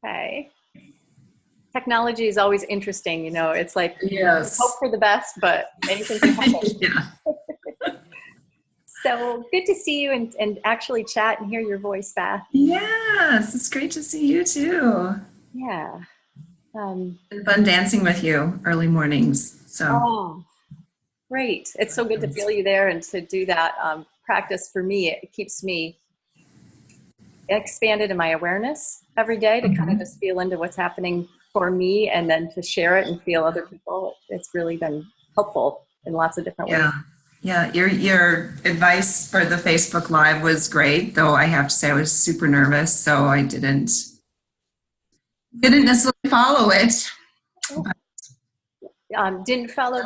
Okay. Technology is always interesting, it's like hope Yes. for the best, but anything can happen. Yeah. So good to see you and actually chat and hear your voice, Beth. Yes, it's great to see you too. Yeah. It's fun dancing with you early mornings. So Oh, great. It's so good to feel you there and to do that practice. For me, it keeps me expanded in my awareness every day to kind of just feel into what's happening for me and then to share it and feel other people. It's really been helpful in lots of different ways. yeah. Yeah, your advice for the Facebook Live was great, though I have to say I was super nervous, so I didn't necessarily follow it. Didn't follow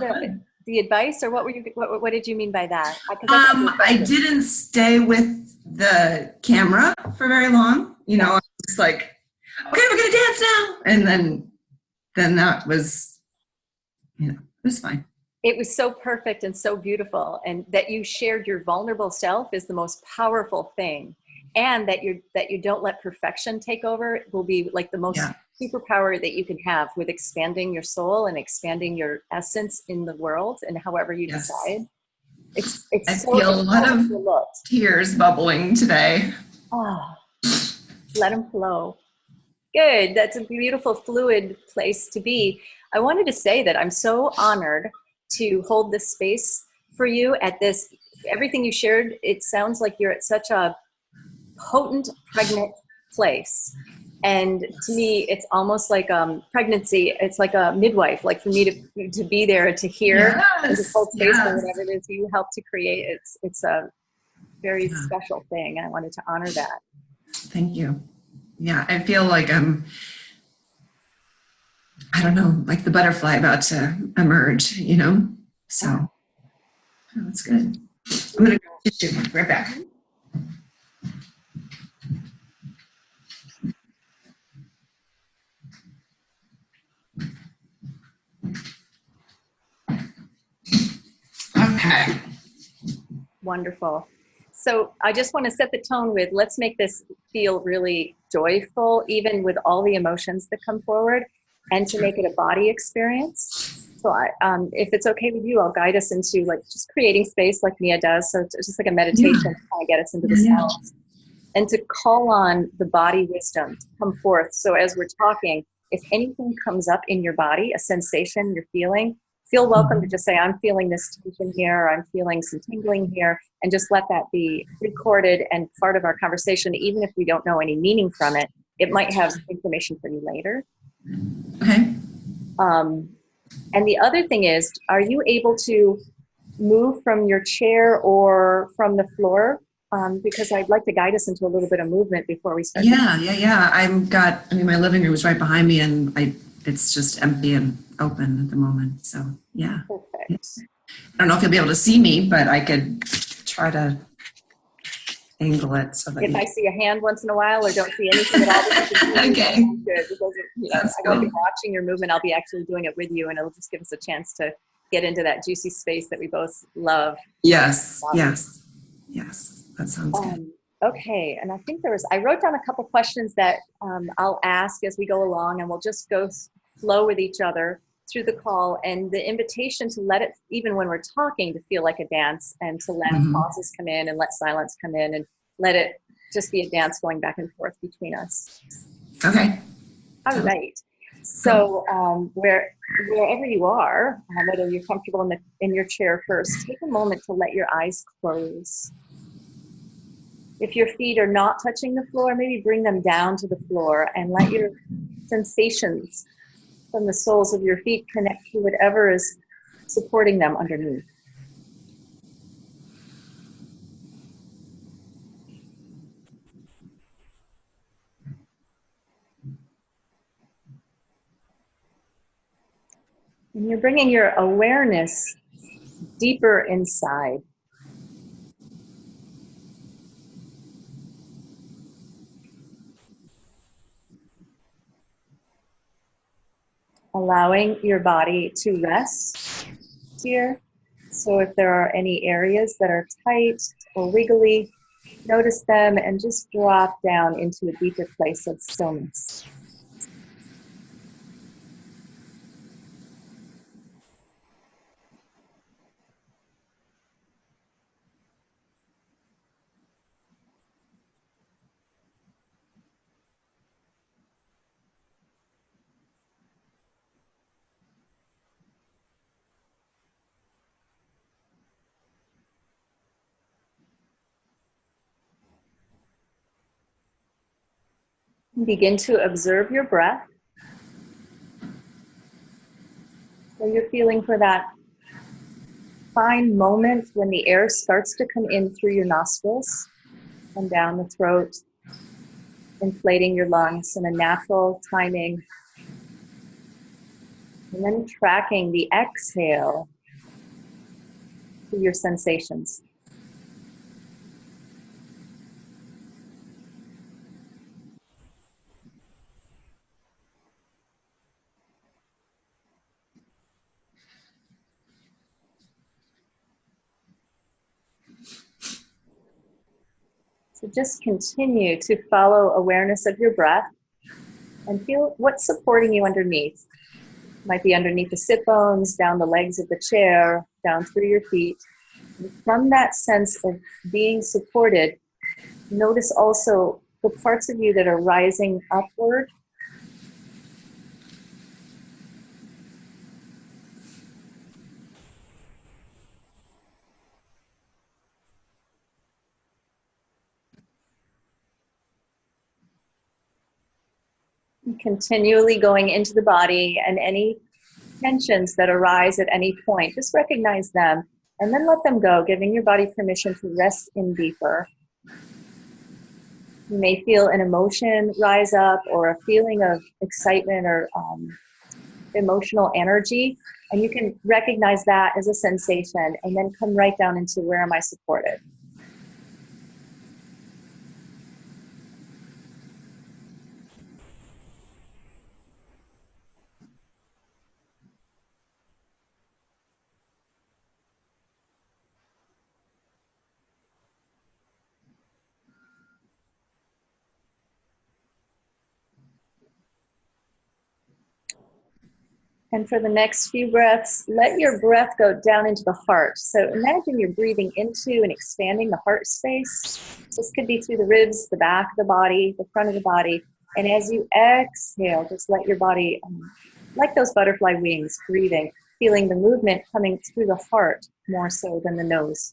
the advice, or what did you mean by that? I didn't stay with the camera for very long. I was just like, okay, we're gonna dance now, and then that was, it was fine. It was so perfect and so beautiful, and that you shared your vulnerable self is the most powerful thing, and that you don't let perfection take over will be like the most superpower that you can have with expanding your soul and expanding your essence in the world and however you decide. I feel a lot of tears bubbling today. Oh, let them flow. Good. That's a beautiful, fluid place to be. I wanted to say that I'm so honored to hold this space for you at this. Everything you shared, it sounds like you're at such a potent, pregnant place. And to me, it's almost like pregnancy. It's like a midwife, like for me to be there to hear and to hold space for whatever it is you help to create. It's a very special thing. I wanted to honor that. Thank you. Yeah, I feel like I don't know, like the butterfly about to emerge, So that's good. I'm going to go tissue. Right back. Okay. Wonderful. So I just want to set the tone with, let's make this feel really joyful, even with all the emotions that come forward, and to make it a body experience. So if it's okay with you, I'll guide us into like just creating space like Mia does. So it's just like a meditation to kind of get us into the cells and to call on the body wisdom to come forth. So as we're talking, if anything comes up in your body, a sensation you're feeling, feel welcome to just say, I'm feeling this tension here, or I'm feeling some tingling here, and just let that be recorded and part of our conversation. Even if we don't know any meaning from it, it might have information for you later. Okay. And the other thing is, are you able to move from your chair or from the floor? Because I'd like to guide us into a little bit of movement before we start. Yeah. My living room is right behind me, and it's just empty and open at the moment. So yeah. Perfect. I don't know if you'll be able to see me, but I could try to angle it so that if I see a hand once in a while or don't see anything at all, okay. Good, because I won't be watching your movement. I'll be actually doing it with you, and it'll just give us a chance to get into that juicy space that we both love. Yes. That sounds good. Okay, and I think I wrote down a couple questions that I'll ask as we go along, and we'll just flow with each other through the call, and the invitation to let it, even when we're talking, to feel like a dance, and to let pauses come in and let silence come in, and let it just be a dance going back and forth between us. Okay. All right. So wherever you are, whether you're comfortable in your chair first, take a moment to let your eyes close. If your feet are not touching the floor, maybe bring them down to the floor and let your sensations from the soles of your feet connect to whatever is supporting them underneath. And you're bringing your awareness deeper inside. Allowing your body to rest here. So if there are any areas that are tight or wiggly, notice them and just drop down into a deeper place of stillness. Begin to observe your breath. So you're feeling for that fine moment when the air starts to come in through your nostrils and down the throat, inflating your lungs in a natural timing. And then tracking the exhale to your sensations. So just continue to follow awareness of your breath and feel what's supporting you underneath. Might be underneath the sit bones, down the legs of the chair, down through your feet. And from that sense of being supported, notice also the parts of you that are rising upward. And continually going into the body, and any tensions that arise at any point, just recognize them and then let them go, giving your body permission to rest in deeper. You may feel an emotion rise up or a feeling of excitement or emotional energy, and you can recognize that as a sensation and then come right down into where am I supported. And for the next few breaths, let your breath go down into the heart. So imagine you're breathing into and expanding the heart space. This could be through the ribs, the back of the body, the front of the body. And as you exhale, just let your body, like those butterfly wings, breathing, feeling the movement coming through the heart more so than the nose.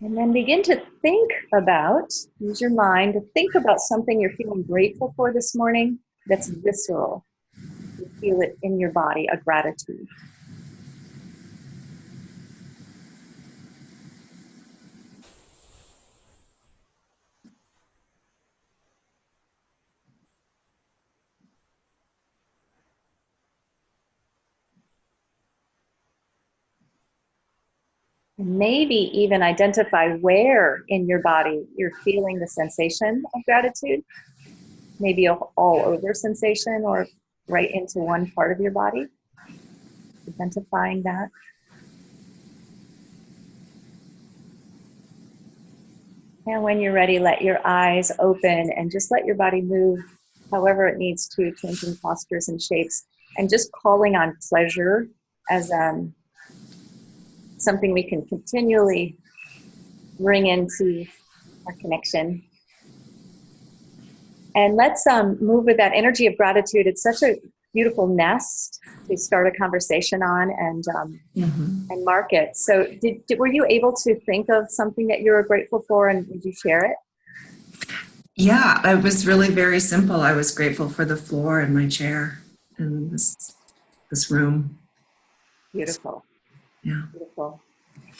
And then begin to think about, use your mind to think about something you're feeling grateful for this morning that's visceral. You feel it in your body, a gratitude. Maybe even identify where in your body you're feeling the sensation of gratitude. Maybe a all over sensation or right into one part of your body. Identifying that. And when you're ready, let your eyes open and just let your body move however it needs to, changing postures and shapes, and just calling on pleasure as something we can continually bring into our connection. And let's move with that energy of gratitude. It's such a beautiful nest to start a conversation on and mark it. So were you able to think of something that you were grateful for, and would you share it? Yeah, it was really very simple. I was grateful for the floor and my chair and this room. Beautiful. Yeah. Beautiful.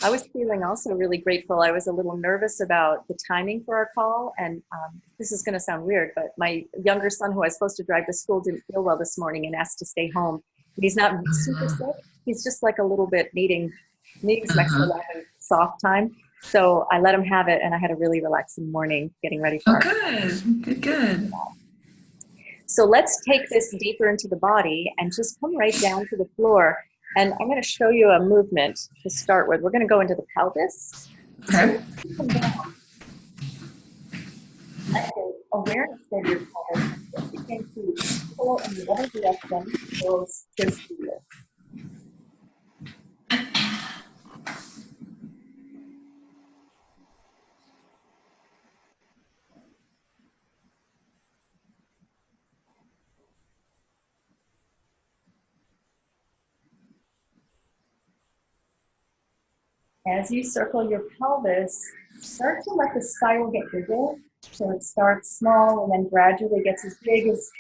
I was feeling also really grateful. I was a little nervous about the timing for our call. And this is going to sound weird, but my younger son, who I was supposed to drive to school, didn't feel well this morning and asked to stay home. He's not super sick. He's just like a little bit needing some extra love and soft time. So I let him have it, and I had a really relaxing morning getting ready for Good. So let's take this deeper into the body and just come right down to the floor. And I'm going to show you a movement to start with. We're going to go into the pelvis. Okay. So awareness of your pelvis and just begin to pull in whatever direction feels good for you. As you circle your pelvis, start to let the spiral get bigger. So it starts small and then gradually gets as big as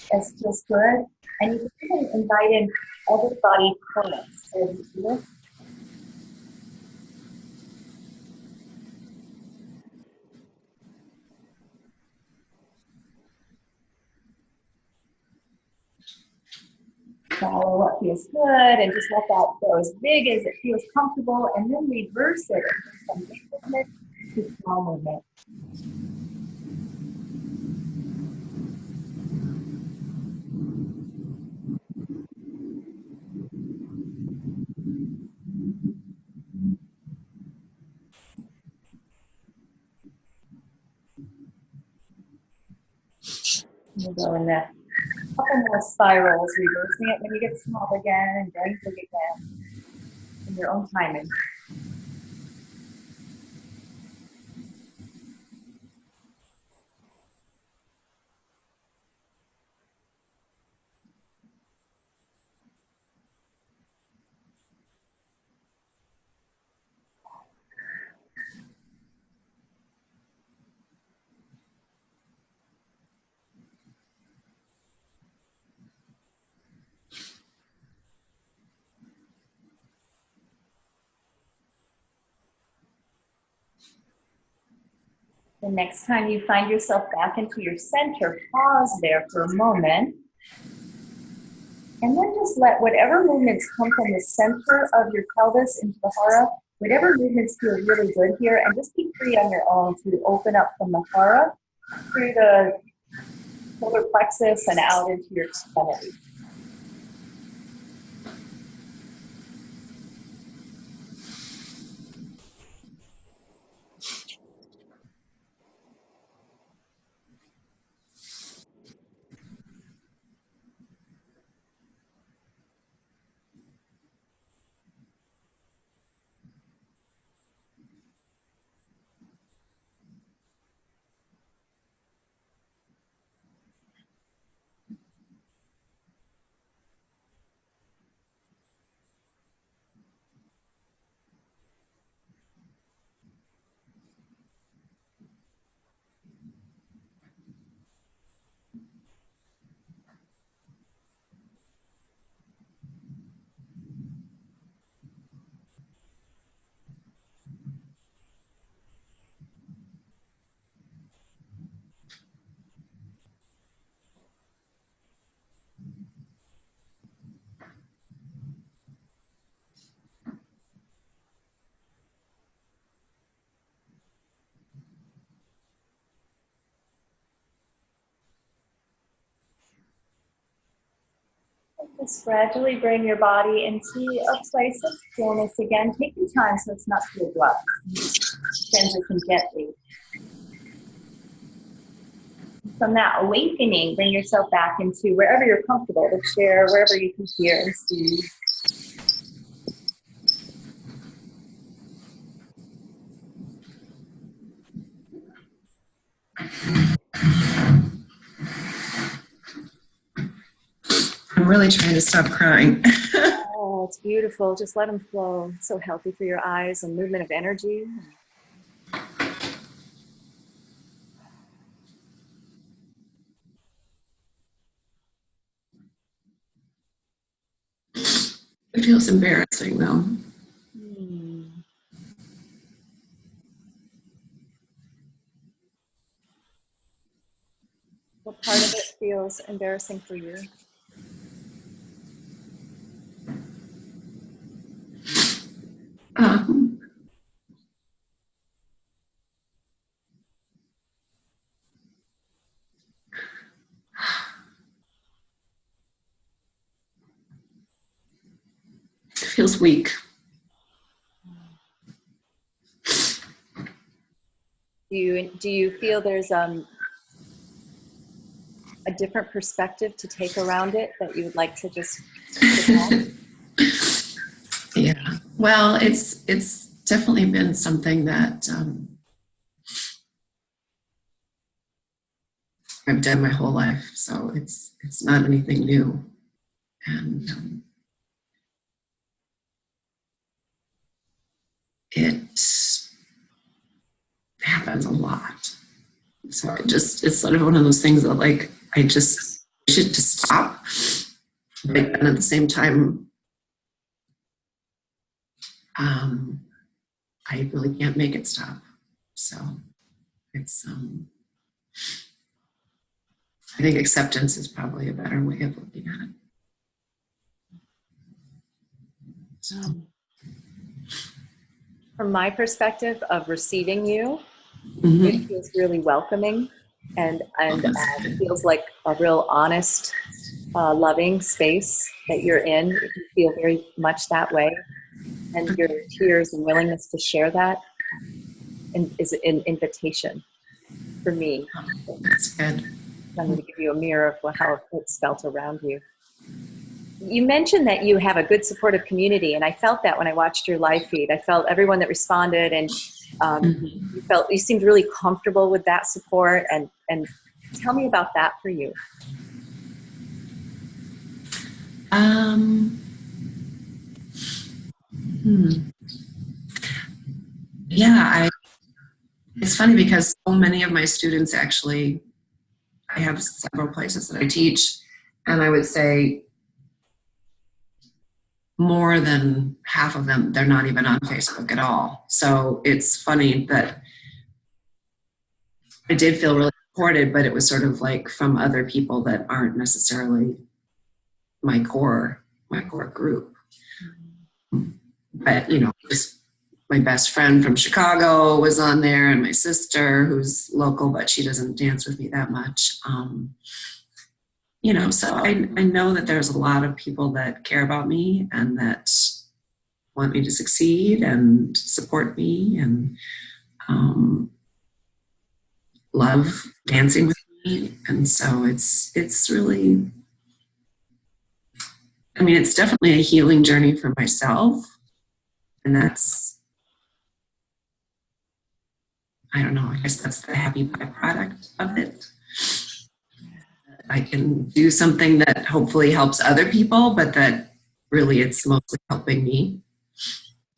feels good. And you can even invite in other body currents. So you lift. Follow what feels good and just let that go as big as it feels comfortable, and then reverse it from big movement to small movement. We'll go in a couple more spirals, reversing it when you get small again and going big again in your own timing. The next time you find yourself back into your center, pause there for a moment. And then just let whatever movements come from the center of your pelvis into the hara, whatever movements feel really good here, and just be free on your own to open up from the hara through the solar plexus and out into your extremity. Just gradually bring your body into a place of stillness again. Take your time so it's not too abrupt. Transition gently. From that awakening, bring yourself back into wherever you're comfortable, the chair, wherever you can hear and see. I'm really trying to stop crying. Oh, it's beautiful. Just let them flow. It's so healthy for your eyes and movement of energy. It feels embarrassing though. What part of it feels embarrassing for you? It feels weak. Do you feel there's different perspective to take around it that you would like to just put on? Yeah. Well, it's definitely been something that I've done my whole life, so it's not anything new, and it happens a lot. So it's sort of one of those things that like I just should just stop, but then at the same time, I really can't make it stop. So it's I think acceptance is probably a better way of looking at it. So. From my perspective of receiving you, Mm-hmm. it feels really welcoming, and it feels like a real honest, loving space that you're in. You feel very much that way, and your tears and willingness to share that is an invitation for me. That's good. I'm going to give you a mirror of how it's felt around you. You mentioned that you have a good supportive community, and I felt that when I watched your live feed. I felt everyone that responded, and you seemed really comfortable with that support. And tell me about that for you. Yeah, it's funny because so many of my students actually, I have several places that I teach, and I would say more than half of them, they're not even on Facebook at all. So it's funny that I did feel really supported, but it was sort of like from other people that aren't necessarily my core group. But, you know, just my best friend from Chicago was on there, and my sister, who's local, but she doesn't dance with me that much. You know, so I know that there's a lot of people that care about me and that want me to succeed and support me and love dancing with me. And so it's really, I mean, it's definitely a healing journey for myself. And that's, I don't know, I guess that's the happy byproduct of it. I can do something that hopefully helps other people, but that really it's mostly helping me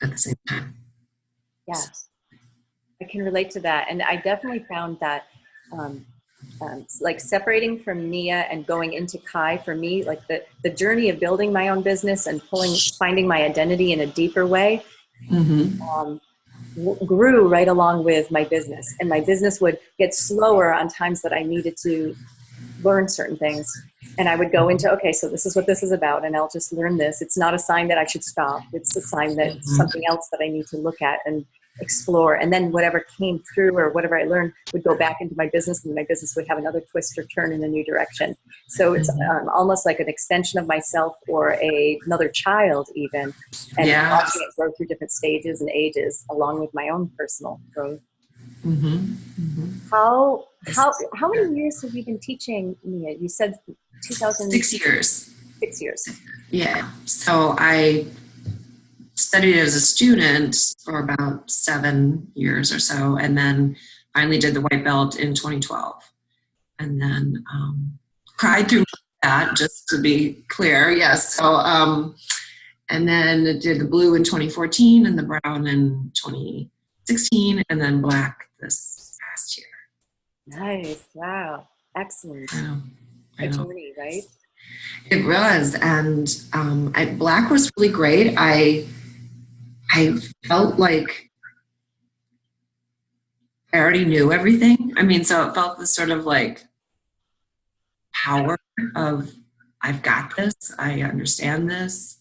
at the same time. Yes, I can relate to that. And I definitely found that like separating from Nia and going into Kai, for me, like the journey of building my own business and finding my identity in a deeper way, grew right along with my business. And my business would get slower on times that I needed to learn certain things. And I would go into, okay, so this is what this is about, and I'll just learn this. It's not a sign that I should stop. It's a sign that it's something else that I need to look at and explore. And then whatever came through or whatever I learned would go back into my business, and my business would have another twist or turn in a new direction. So it's almost like an extension of myself, or another child even, and watching it grow through different stages and ages along with my own personal growth. How many years have you been teaching, Nia? You said 2000. 6 years. 6 years. Yeah. So I studied as a student for about 7 years or so, and then finally did the white belt in 2012. And then cried through that, just to be clear. Yes. So and then did the blue in 2014 and the brown in 2016, and then black this past year. Nice. Wow. Excellent. I know. Journey, right? It was, and black was really great. I felt like I already knew everything. I mean, so it felt this sort of like power of I've got this, I understand this,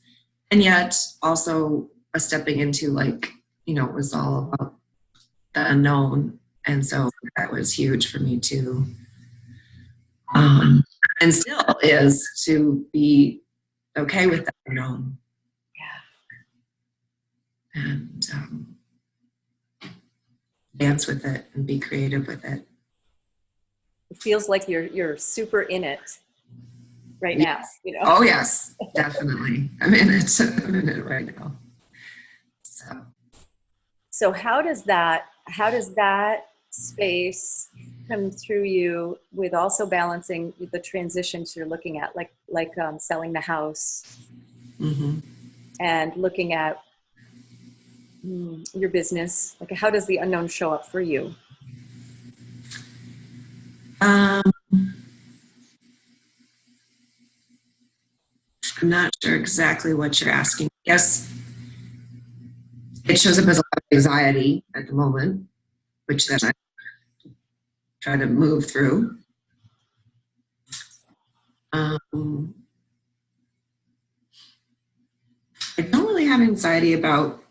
and yet also a stepping into, like, you know, it was all about the unknown, and so that was huge for me too. And still is, to be okay with that unknown. Yeah. And dance with it and be creative with it. It feels like you're super in it right now, you know? Oh, yes, definitely. I'm in it right now. So how does that space come through you with also balancing the transitions you're looking at, like selling the house Mm-hmm. and looking at your business? Like, how does the unknown show up for you? I'm not sure exactly what you're asking. Yes, it shows up as a lot of anxiety at the moment, which then I try to move through. I don't really have anxiety about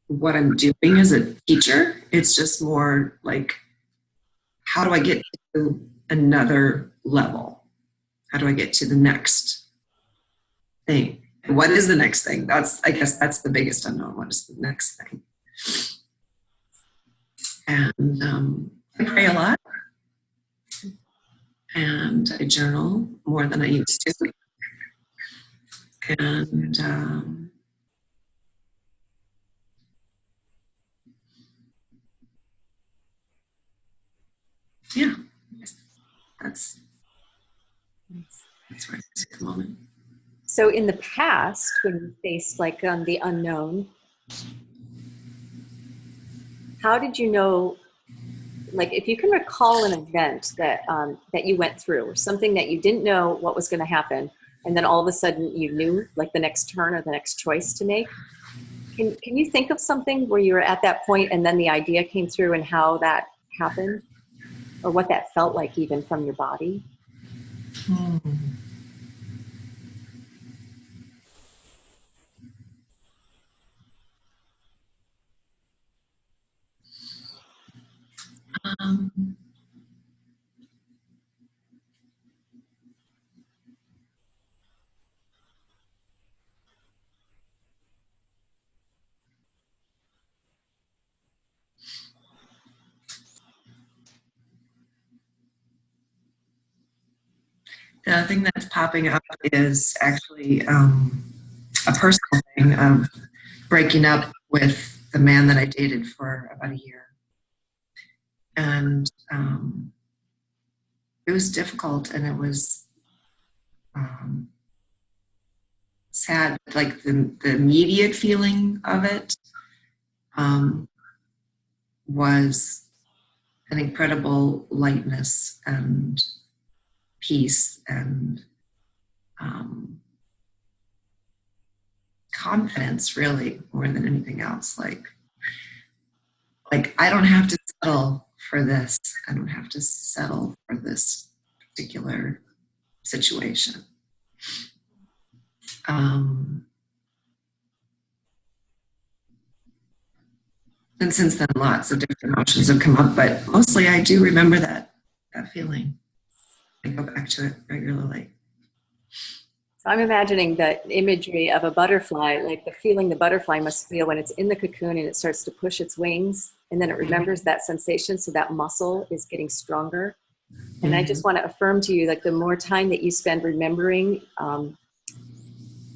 what I'm doing as a teacher. It's just more like, how do I get to another level? How do I get to the next thing? And what is the next thing? I guess that's the biggest unknown. What is the next thing? And I pray a lot, and I journal more than I used to. And yeah, that's where it is at the moment. So in the past, when you faced like the unknown, how did you know, like if you can recall an event that that you went through, or something that you didn't know what was going to happen, and then all of a sudden you knew like the next turn or the next choice to make? Can you think of something where you were at that point and then the idea came through and how that happened, or what that felt like even from your body? The thing that's popping up is actually a personal thing of breaking up with the man that I dated for about a year. And it was difficult, and it was sad. Like the immediate feeling of it was an incredible lightness and peace and confidence, really, more than anything else. Like I don't have to settle for this. I don't have to settle for this particular situation. And since then, lots of different emotions have come up, but mostly I do remember that feeling. I go back to it regularly. So I'm imagining that imagery of a butterfly, like the feeling the butterfly must feel when it's in the cocoon and it starts to push its wings, and then it remembers that sensation, so that muscle is getting stronger. And I just want to affirm to you, like the more time that you spend remembering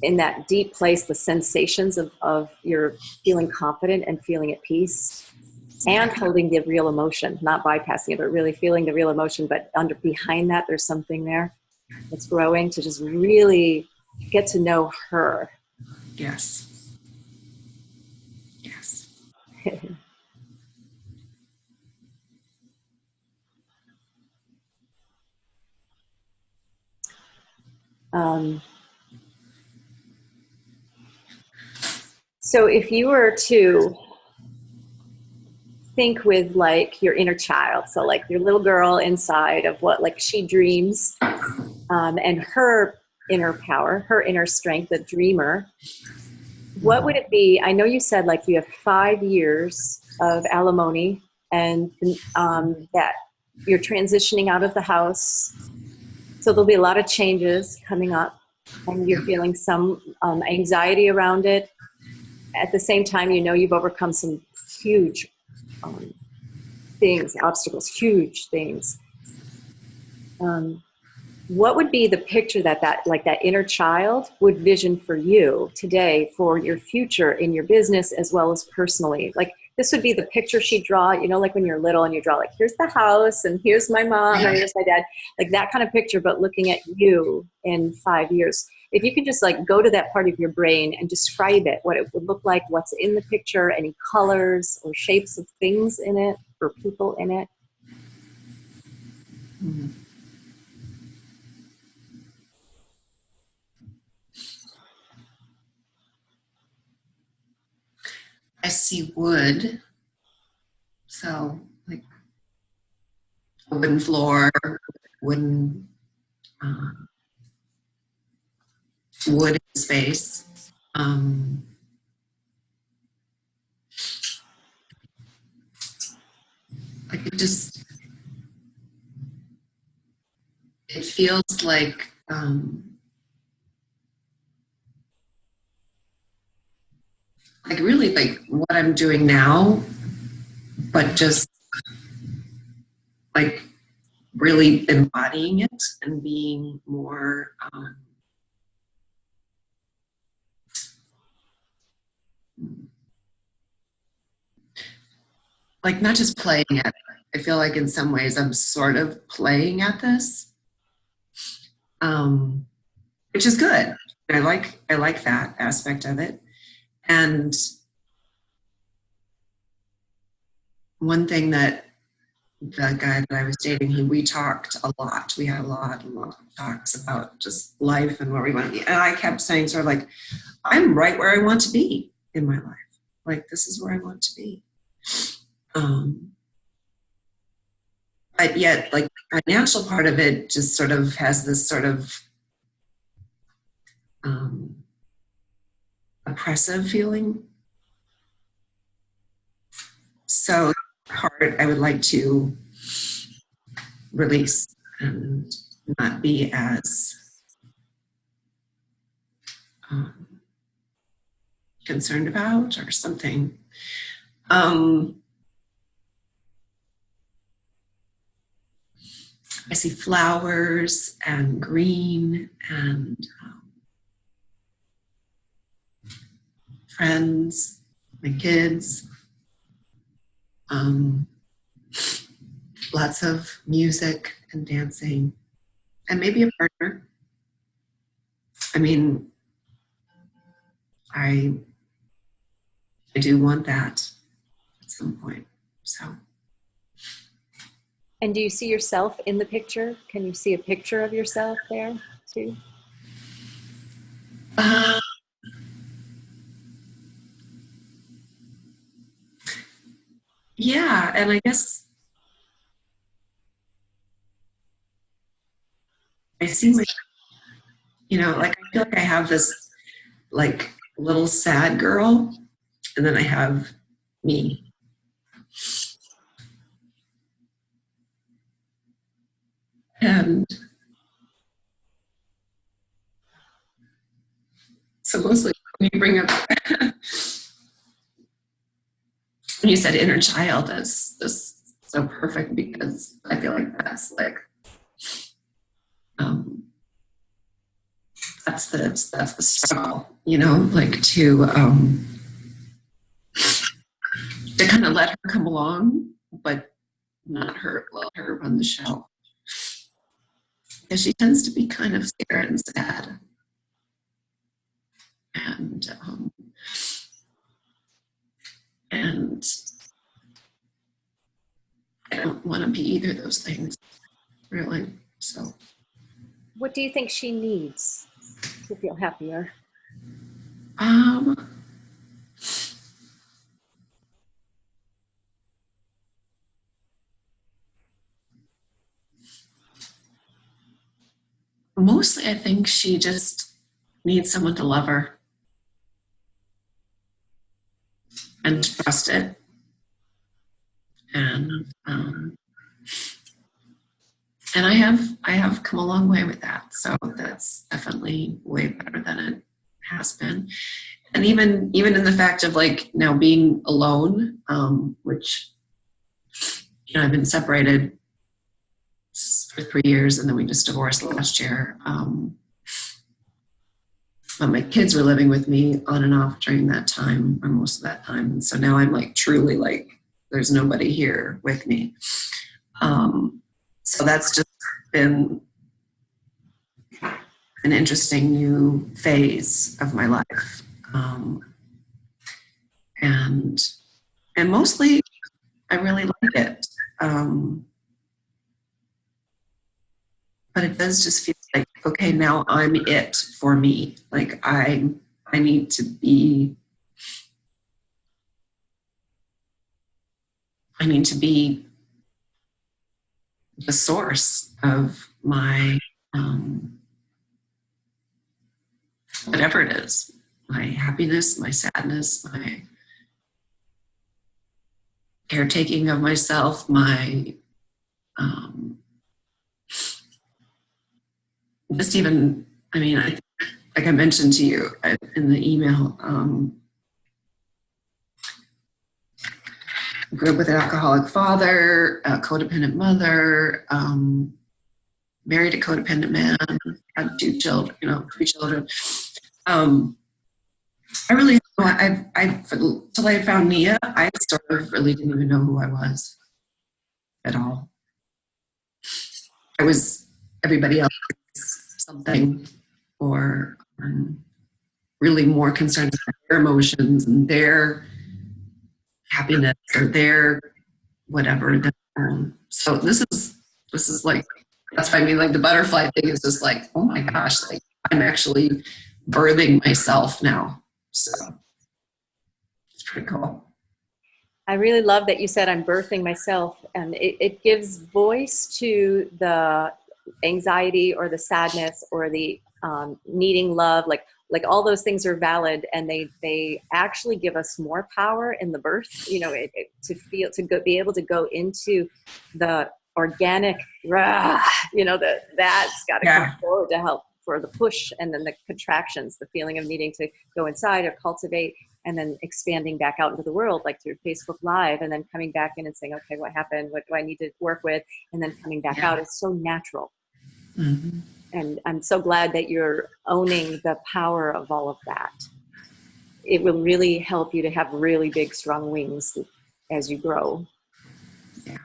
in that deep place, the sensations of your feeling confident and feeling at peace, and holding the real emotion, not bypassing it, but really feeling the real emotion. But behind that, there's something there that's growing, to just really get to know her. Yes. Yes. So if you were to think with like your inner child, so like your little girl inside of what like she dreams, and her inner power, her inner strength, the dreamer, what would it be? I know you said like you have 5 years of alimony, and that you're transitioning out of the house. So there'll be a lot of changes coming up, and you're feeling some anxiety around it. At the same time, you know you've overcome some huge things, obstacles, huge things. what would be the picture that like that inner child would vision for you today for your future in your business as well as personally? Like this would be the picture she'd draw, you know, like when you're little and you draw like, here's the house and here's my mom and here's my dad, like that kind of picture, but looking at you in 5 years. If you could just like go to that part of your brain and describe it, what it would look like, what's in the picture, any colors or shapes of things in it or people in it. Mm-hmm. I see wood, so like a wooden floor, wooden wood space. Like it feels like really like what I'm doing now, but just like really embodying it and being more like not just playing at it. I feel like in some ways I'm sort of playing at this, which is good. I like that aspect of it. And one thing that the guy that I was dating, we talked a lot. We had a lot of talks about just life and where we want to be. And I kept saying sort of like, I'm right where I want to be in my life. Like, this is where I want to be. But yet, like, the financial part of it just sort of has this sort of oppressive feeling. So part I would like to release and not be as concerned about or something. I see flowers and green and friends, my kids, lots of music and dancing, and maybe a partner. I mean, I do want that at some point, so. And do you see yourself in the picture? Can you see a picture of yourself there too? Yeah, and I guess I see my, you know, like I feel like I have this like little sad girl, and then I have me. And so mostly when you bring up, when you said inner child, that's so perfect because I feel like that's like, that's the struggle, you know, like to kind of let her come along, but not let her run the show. Because she tends to be kind of scared and sad. And I don't want to be either of those things, really. So, what do you think she needs to feel happier? Mostly, I think she just needs someone to love her and trust it. And I have come a long way with that. So that's definitely way better than it has been. And even in the fact of like now being alone, which, you know, I've been separated for 3 years, and then we just divorced last year. But my kids were living with me on and off during that time, or most of that time. And so now I'm like truly like, there's nobody here with me. So that's just been an interesting new phase of my life. And mostly I really like it. But it does just feel like, okay, now I'm it for me. Like I need to be the source of my whatever it is, my happiness, my sadness, my caretaking of myself, my just even, I mean, like I mentioned to you in the email, grew up with an alcoholic father, a codependent mother, married a codependent man, had 2 children, 3 children. I really, till I found Nia, I sort of really didn't even know who I was at all. I was everybody else something, or really more concerned with their emotions and their happiness or their whatever. So this is like, that's why I mean, like the butterfly thing is just like, oh my gosh, like I'm actually birthing myself now. So it's pretty cool. I really love that you said I'm birthing myself, and it gives voice to the anxiety or the sadness or the needing love. Like all those things are valid, and they actually give us more power in the birth. Be able to go into the organic, that's got to come forward to help for the push, and then the contractions, the feeling of needing to go inside or cultivate, and then expanding back out into the world, like through Facebook Live, and then coming back in and saying, okay, what happened? What do I need to work with? And then coming back out. It's so natural. Mm-hmm. And I'm so glad that you're owning the power of all of that. It will really help you to have really big, strong wings as you grow. Yeah.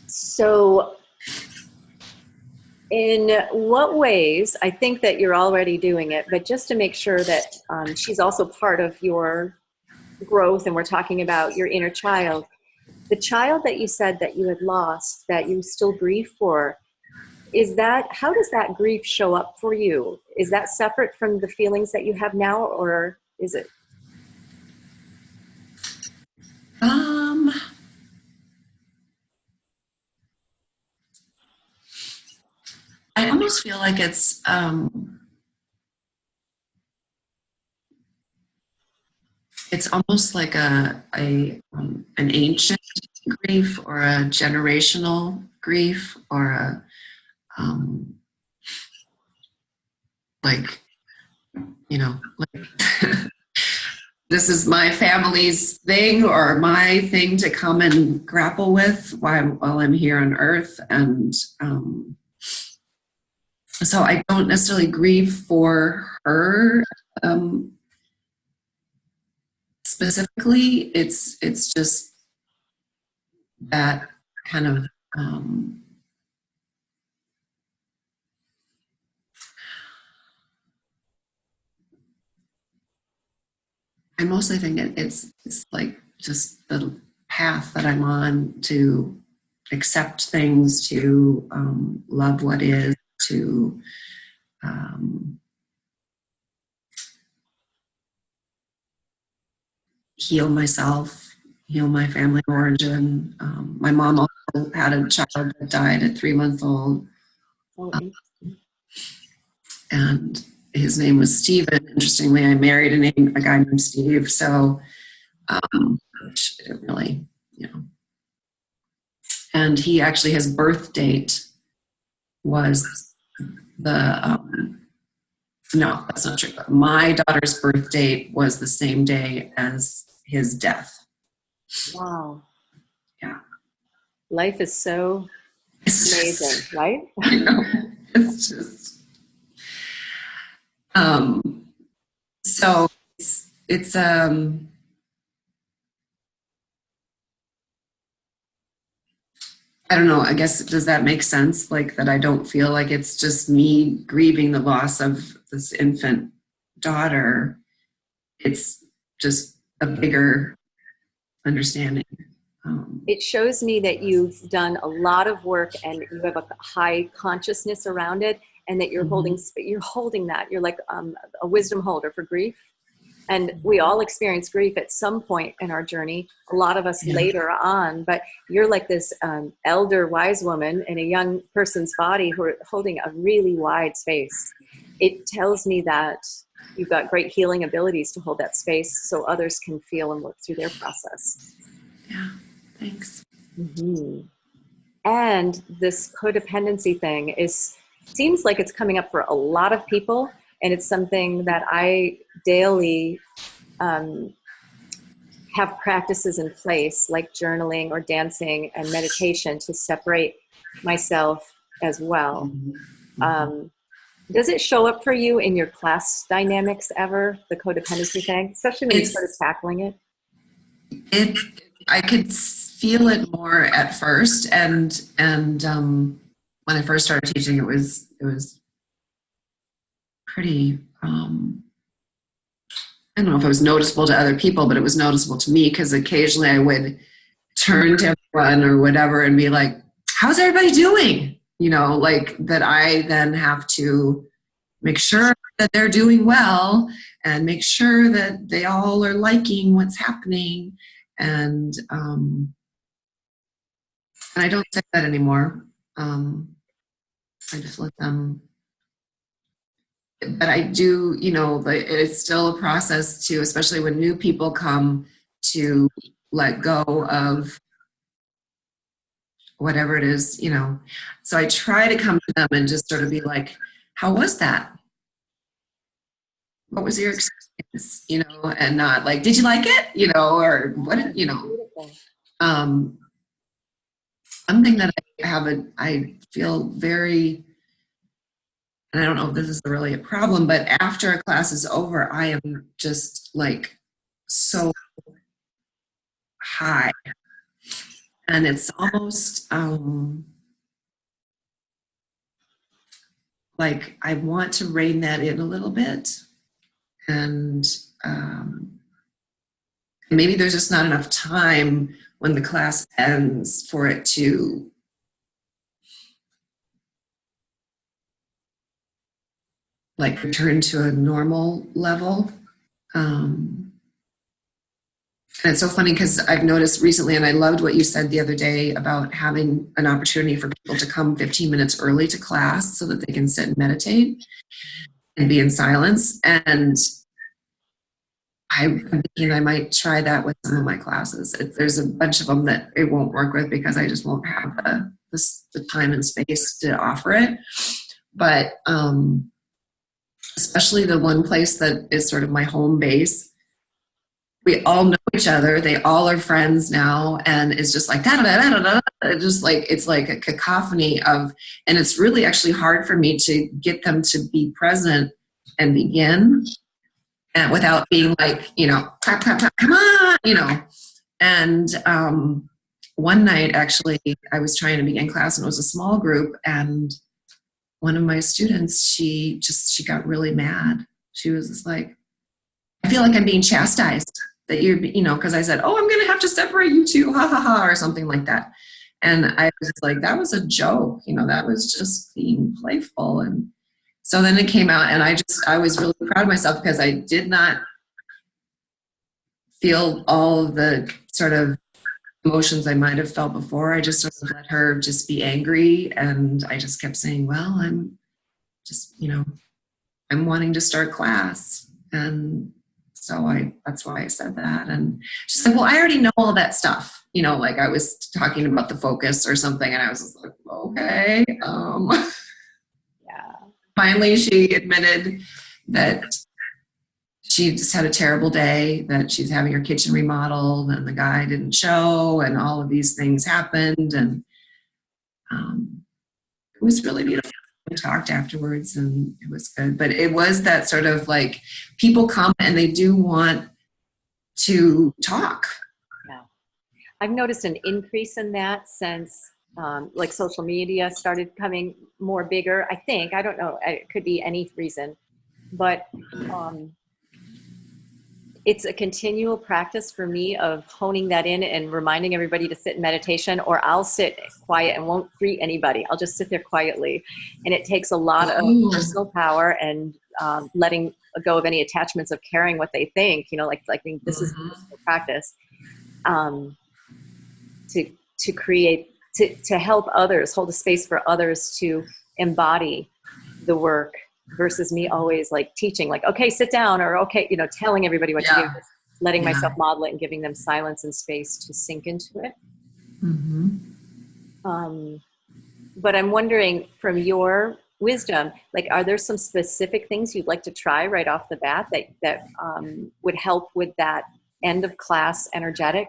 So in what ways, I think that you're already doing it, but just to make sure that she's also part of your growth, and we're talking about your inner child, the child that you said that you had lost, that you still grieve for, how does that grief show up for you? Is that separate from the feelings that you have now, or is it? I almost feel like it's almost like an ancient grief, or a generational grief, or a like this is my family's thing, or my thing to come and grapple with while I'm here on earth. And so I don't necessarily grieve for her specifically. It's just that kind of I mostly think it's like just the path that I'm on to accept things, to love what is, to heal myself, heal my family origin. My mom also had a child that died at 3 months old. And his name was Stephen. Interestingly, I married a guy named Steve. So which I didn't really, And he actually, his birth date was no, that's not true. My daughter's birth date was the same day as his death. Wow. Yeah. Life is so It's Amazing, just, right? you know, it's just, so it's I don't know, I guess, does that make sense? Like that I don't feel like it's just me grieving the loss of this infant daughter. It's just a bigger understanding. It shows me that you've done a lot of work and you have a high consciousness around it, and that you're holding that. You're like a wisdom holder for grief. And we all experience grief at some point in our journey, a lot of us later on, but you're like this elder wise woman in a young person's body who are holding a really wide space. It tells me that you've got great healing abilities to hold that space so others can feel and work through their process. Yeah, thanks. Mm-hmm. And this codependency thing seems like it's coming up for a lot of people. And it's something that I daily have practices in place, like journaling or dancing and meditation, to separate myself as well. Does it show up for you in your class dynamics ever, the codependency thing, especially when you started tackling it? I could feel it more at first, and when I first started teaching, it was pretty. I don't know if it was noticeable to other people, but it was noticeable to me because occasionally I would turn to everyone or whatever and be like, "How's everybody doing?" You know, like that. I then have to make sure that they're doing well and make sure that they all are liking what's happening. And I don't say that anymore. I just let them. But I do, you know, it's still a process to, especially when new people come, to let go of whatever it is, you know. So I try to come to them and just sort of be like, how was that? What was your experience? You know, and not like, did you like it? You know, or what, you know. One thing that I feel very, and I don't know if this is really a problem, but after a class is over, I am just like so high. And it's almost like I want to rein that in a little bit. And maybe there's just not enough time when the class ends for it to like return to a normal level. And it's so funny because I've noticed recently, and I loved what you said the other day about having an opportunity for people to come 15 minutes early to class so that they can sit and meditate and be in silence. And I'm thinking I might try that with some of my classes. There's a bunch of them that it won't work with because I just won't have the time and space to offer it. But especially the one place that is sort of my home base, we all know each other. They all are friends now, and it's just like just like it's like a cacophony of, and it's really actually hard for me to get them to be present and begin, and without being like, you know, clap, clap, clap, come on, you know. And one night, actually, I was trying to begin class, and it was a small group, and one of my students, she got really mad. She was just like, I feel like I'm being chastised. That you know, because I said, oh, I'm going to have to separate you two, ha, ha, ha, or something like that. And I was like, that was a joke. You know, that was just being playful. And so then it came out, and I was really proud of myself because I did not feel all of the sort of emotions I might have felt before. I just sort of let her just be angry. And I just kept saying, well, I'm just, you know, I'm wanting to start class. And so that's why I said that. And she's like, well, I already know all that stuff. You know, like I was talking about the focus or something, and I was just like, okay. Yeah. Finally, she admitted that she just had a terrible day, that she's having her kitchen remodeled and the guy didn't show and all of these things happened. And it was really beautiful. We talked afterwards and it was good. But it was that sort of like people come and they do want to talk. Yeah. I've noticed an increase in that since like social media started coming more bigger. I think, I don't know, it could be any reason, but it's a continual practice for me of honing that in and reminding everybody to sit in meditation, or I'll sit quiet and won't greet anybody. I'll just sit there quietly. And it takes a lot of personal power and letting go of any attachments of caring what they think, you know, like this is a practice to create, to help others, hold a space for others to embody the work, versus me always like teaching, like, okay, sit down, or okay, you know, telling everybody what to do, letting myself model it and giving them silence and space to sink into it. But I'm wondering, from your wisdom, like, are there some specific things you'd like to try right off the bat that would help with that end of class energetic,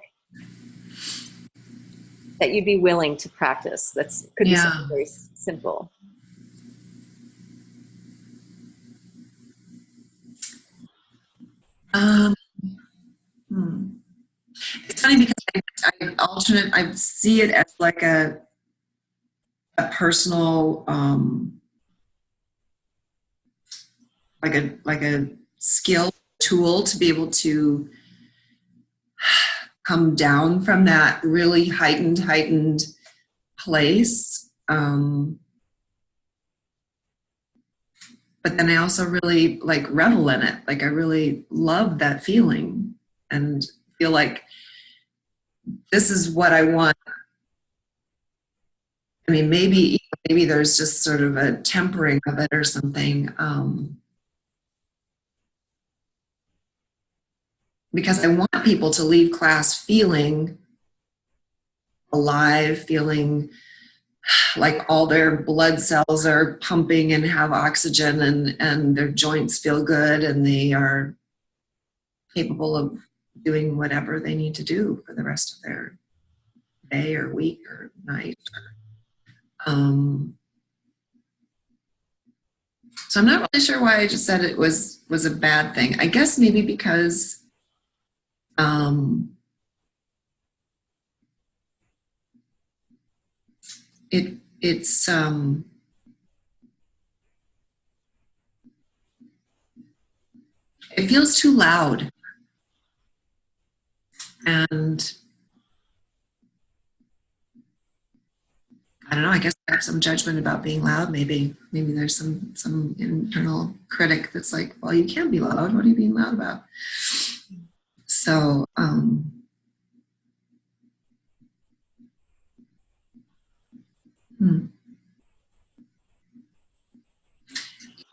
that you'd be willing to practice? Could be something very simple. It's funny because I see it as like a personal, like a skill tool to be able to come down from that really heightened place. But then I also really like revel in it. Like I really love that feeling and feel like this is what I want. I mean, maybe there's just sort of a tempering of it or something. Because I want people to leave class feeling alive, feeling like all their blood cells are pumping and have oxygen, and their joints feel good, and they are capable of doing whatever they need to do for the rest of their day or week or night. So I'm not really sure why I just said it was a bad thing. I guess maybe because it feels too loud, and I don't know, I guess I have some judgment about being loud. Maybe there's some internal critic that's like, well, you can't be loud. What are you being loud about? So,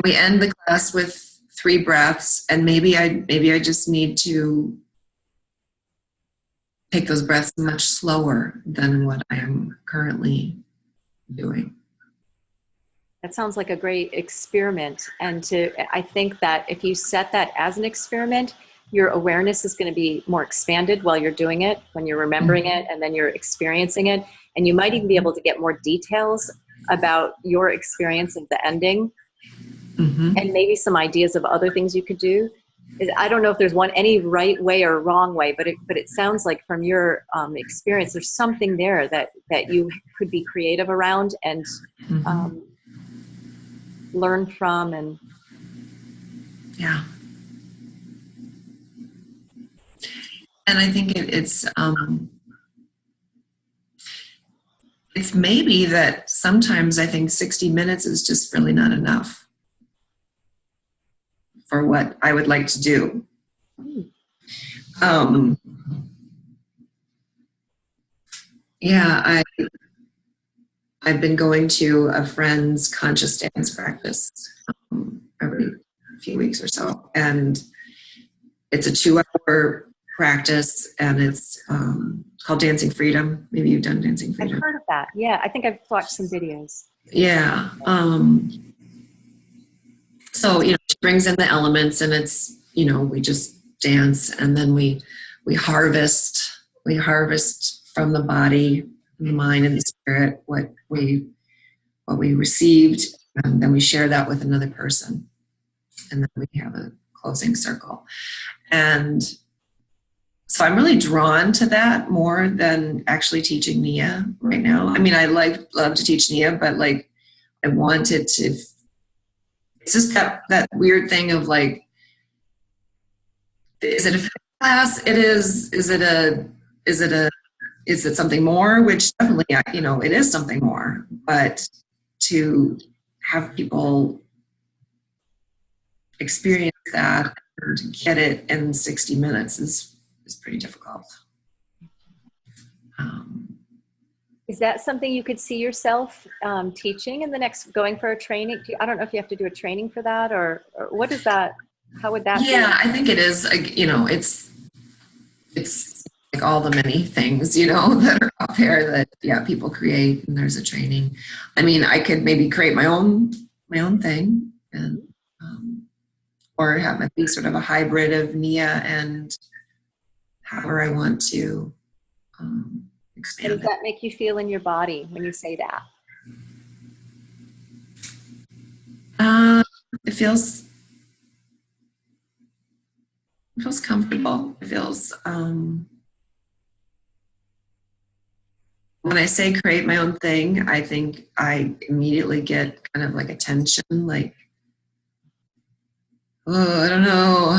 we end the class with 3 breaths, and maybe I just need to take those breaths much slower than what I am currently doing. That sounds like a great experiment. And I think that if you set that as an experiment, your awareness is going to be more expanded while you're doing it, when you're remembering it, and then you're experiencing it. And you might even be able to get more details about your experience of the ending, and maybe some ideas of other things you could do. I don't know if there's any right way or wrong way, but it sounds like from your experience, there's something there that you could be creative around and learn from. And and I think it's maybe that sometimes I think 60 minutes is just really not enough for what I would like to do. I've been going to a friend's conscious dance practice every few weeks or so, and it's a 2-hour practice, and it's called Dancing Freedom. Maybe you've done Dancing Freedom. I've heard of that. Yeah, I think I've watched some videos. Yeah. So, she brings in the elements, and it's, we just dance, and then we harvest from the body, the mind, and the spirit, what we received, and then we share that with another person, and then we have a closing circle. And so I'm really drawn to that more than actually teaching Nia right now. I mean, I love to teach Nia, but like I wanted to. It's just that weird thing of like, is it a class? It is. Is it something more? Which definitely, it is something more. But to have people experience that or to get it in 60 minutes is pretty difficult. Is that something you could see yourself teaching in the next, going for a training? I don't know if you have to do a training for that, or what is that? How would that be? Yeah, I think it is, it's like all the many things, that are out there that, people create, and there's a training. I mean, I could maybe create my own thing, and or have it be sort of a hybrid of Nia and however I want to expand. How does that make you feel in your body when you say that? It feels comfortable. It feels, when I say create my own thing, I think I immediately get kind of like a tension, like, oh, I don't know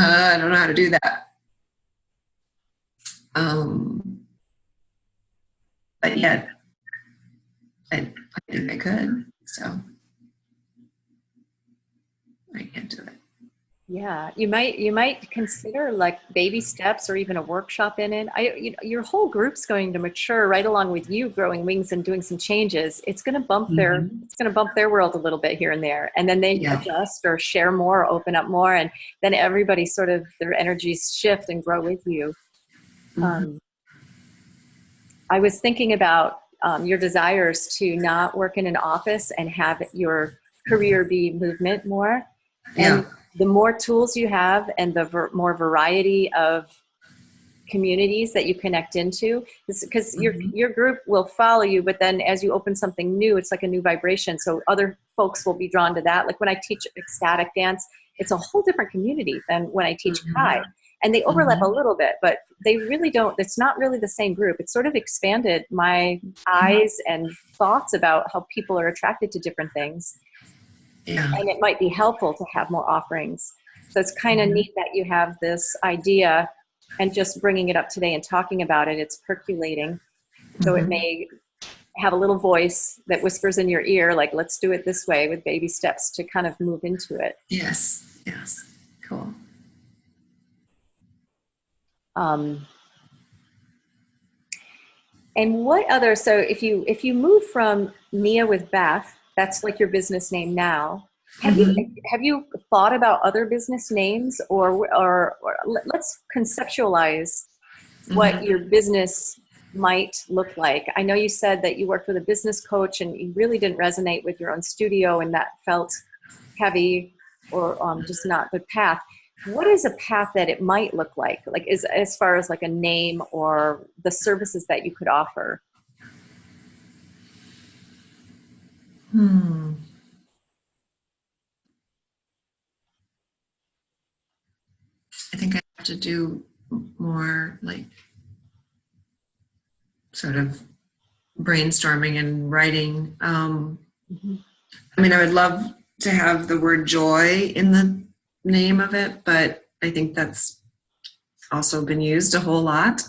how to do that. But yet, I think I could, so I can't do it. Yeah, you might consider like baby steps or even a workshop in it. Your whole group's going to mature right along with you, growing wings and doing some changes. It's going to bump their world a little bit here and there, and then they adjust or share more, open up more, and then everybody sort of their energies shift and grow with you. I was thinking about your desires to not work in an office and have your career be movement more, and the more tools you have and the more variety of communities that you connect into, because your group will follow you, but then as you open something new, it's like a new vibration. So other folks will be drawn to that. Like when I teach ecstatic dance, it's a whole different community than when I teach Kai. And they overlap a little bit, but they really don't, it's not really the same group. It's sort of expanded my eyes and thoughts about how people are attracted to different things. Yeah. And it might be helpful to have more offerings. So it's kind of neat that you have this idea and just bringing it up today and talking about it, it's percolating. So it may have a little voice that whispers in your ear, like, let's do it this way with baby steps to kind of move into it. Yes. Cool. And what other, so if you move from Nia with Beth, that's like your business name now. Have you thought about other business names, or let's conceptualize what your business might look like? I know you said that you worked with a business coach and you really didn't resonate with your own studio, and that felt heavy or just not the path. What is a path that it might look like as far as like a name or the services that you could offer? I think I have to do more like sort of brainstorming and writing. I mean, I would love to have the word joy in the name of it, but I think that's also been used a whole lot.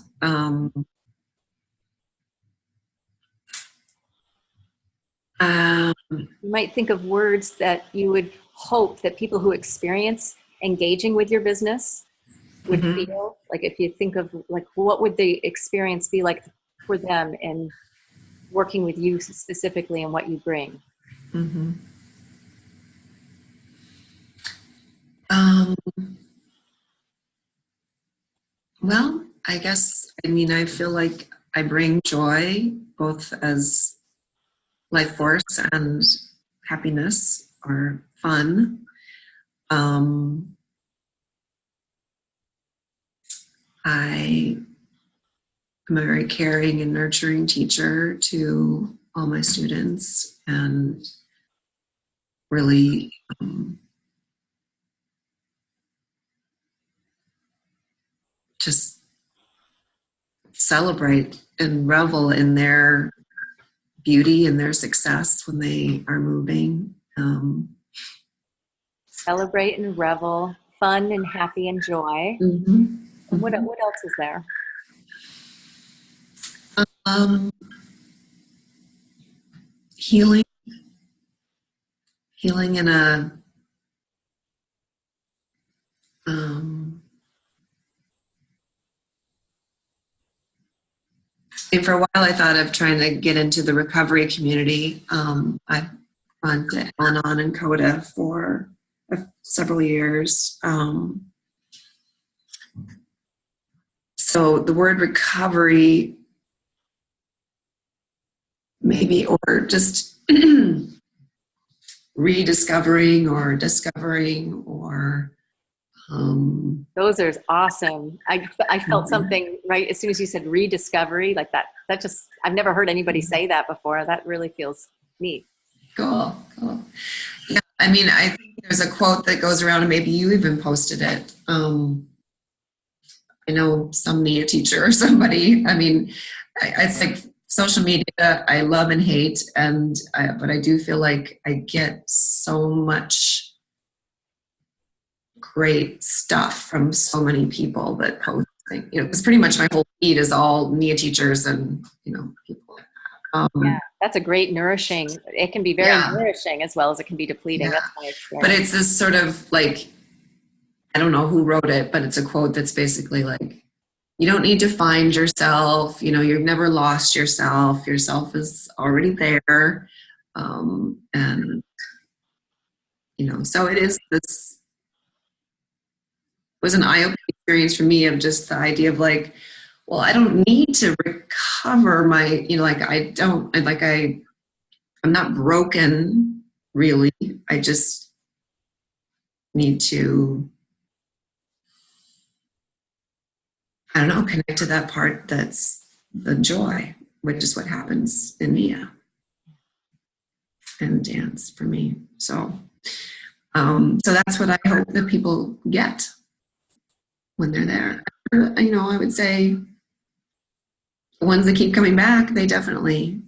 You might think of words that you would hope that people who experience engaging with your business would feel. Like if you think of like, what would the experience be like for them in working with you specifically and what you bring? Well, I guess, I mean, I feel like I bring joy both as life force and happiness or fun. I am a very caring and nurturing teacher to all my students and really just celebrate and revel in their beauty and their success when they are moving. Celebrate and revel, fun and happy and joy. Mm-hmm. And what else is there? Healing in a and for a while I thought of trying to get into the recovery community. I've gone to Al-Anon and Coda for several years. So the word recovery maybe, or just rediscovering or discovering, or Those are awesome. I felt something right as soon as you said rediscovery, like that just, I've never heard anybody say that before. That really feels neat. Cool. Yeah, I mean, I think there's a quote that goes around, and maybe you even posted it. I know some NIA teacher or somebody. I mean, it's like social media, I love and hate, but I do feel like I get so much great stuff from so many people that post things. Because pretty much my whole feed is all NIA teachers and people. Yeah, that's a great nourishing. It can be very nourishing as well as it can be depleting. Yeah. That's my experience. But it's this sort of like, I don't know who wrote it, but it's a quote that's basically like, you don't need to find yourself. You've never lost yourself. Yourself is already there. And, so it is this, was an eye-opening experience for me of just the idea of like, well, I don't need to recover my, I'm not broken really. I just need to, I don't know, connect to that part that's the joy, which is what happens in Mia and dance for me. So that's what I hope that people get when they're there. I would say the ones that keep coming back, they definitely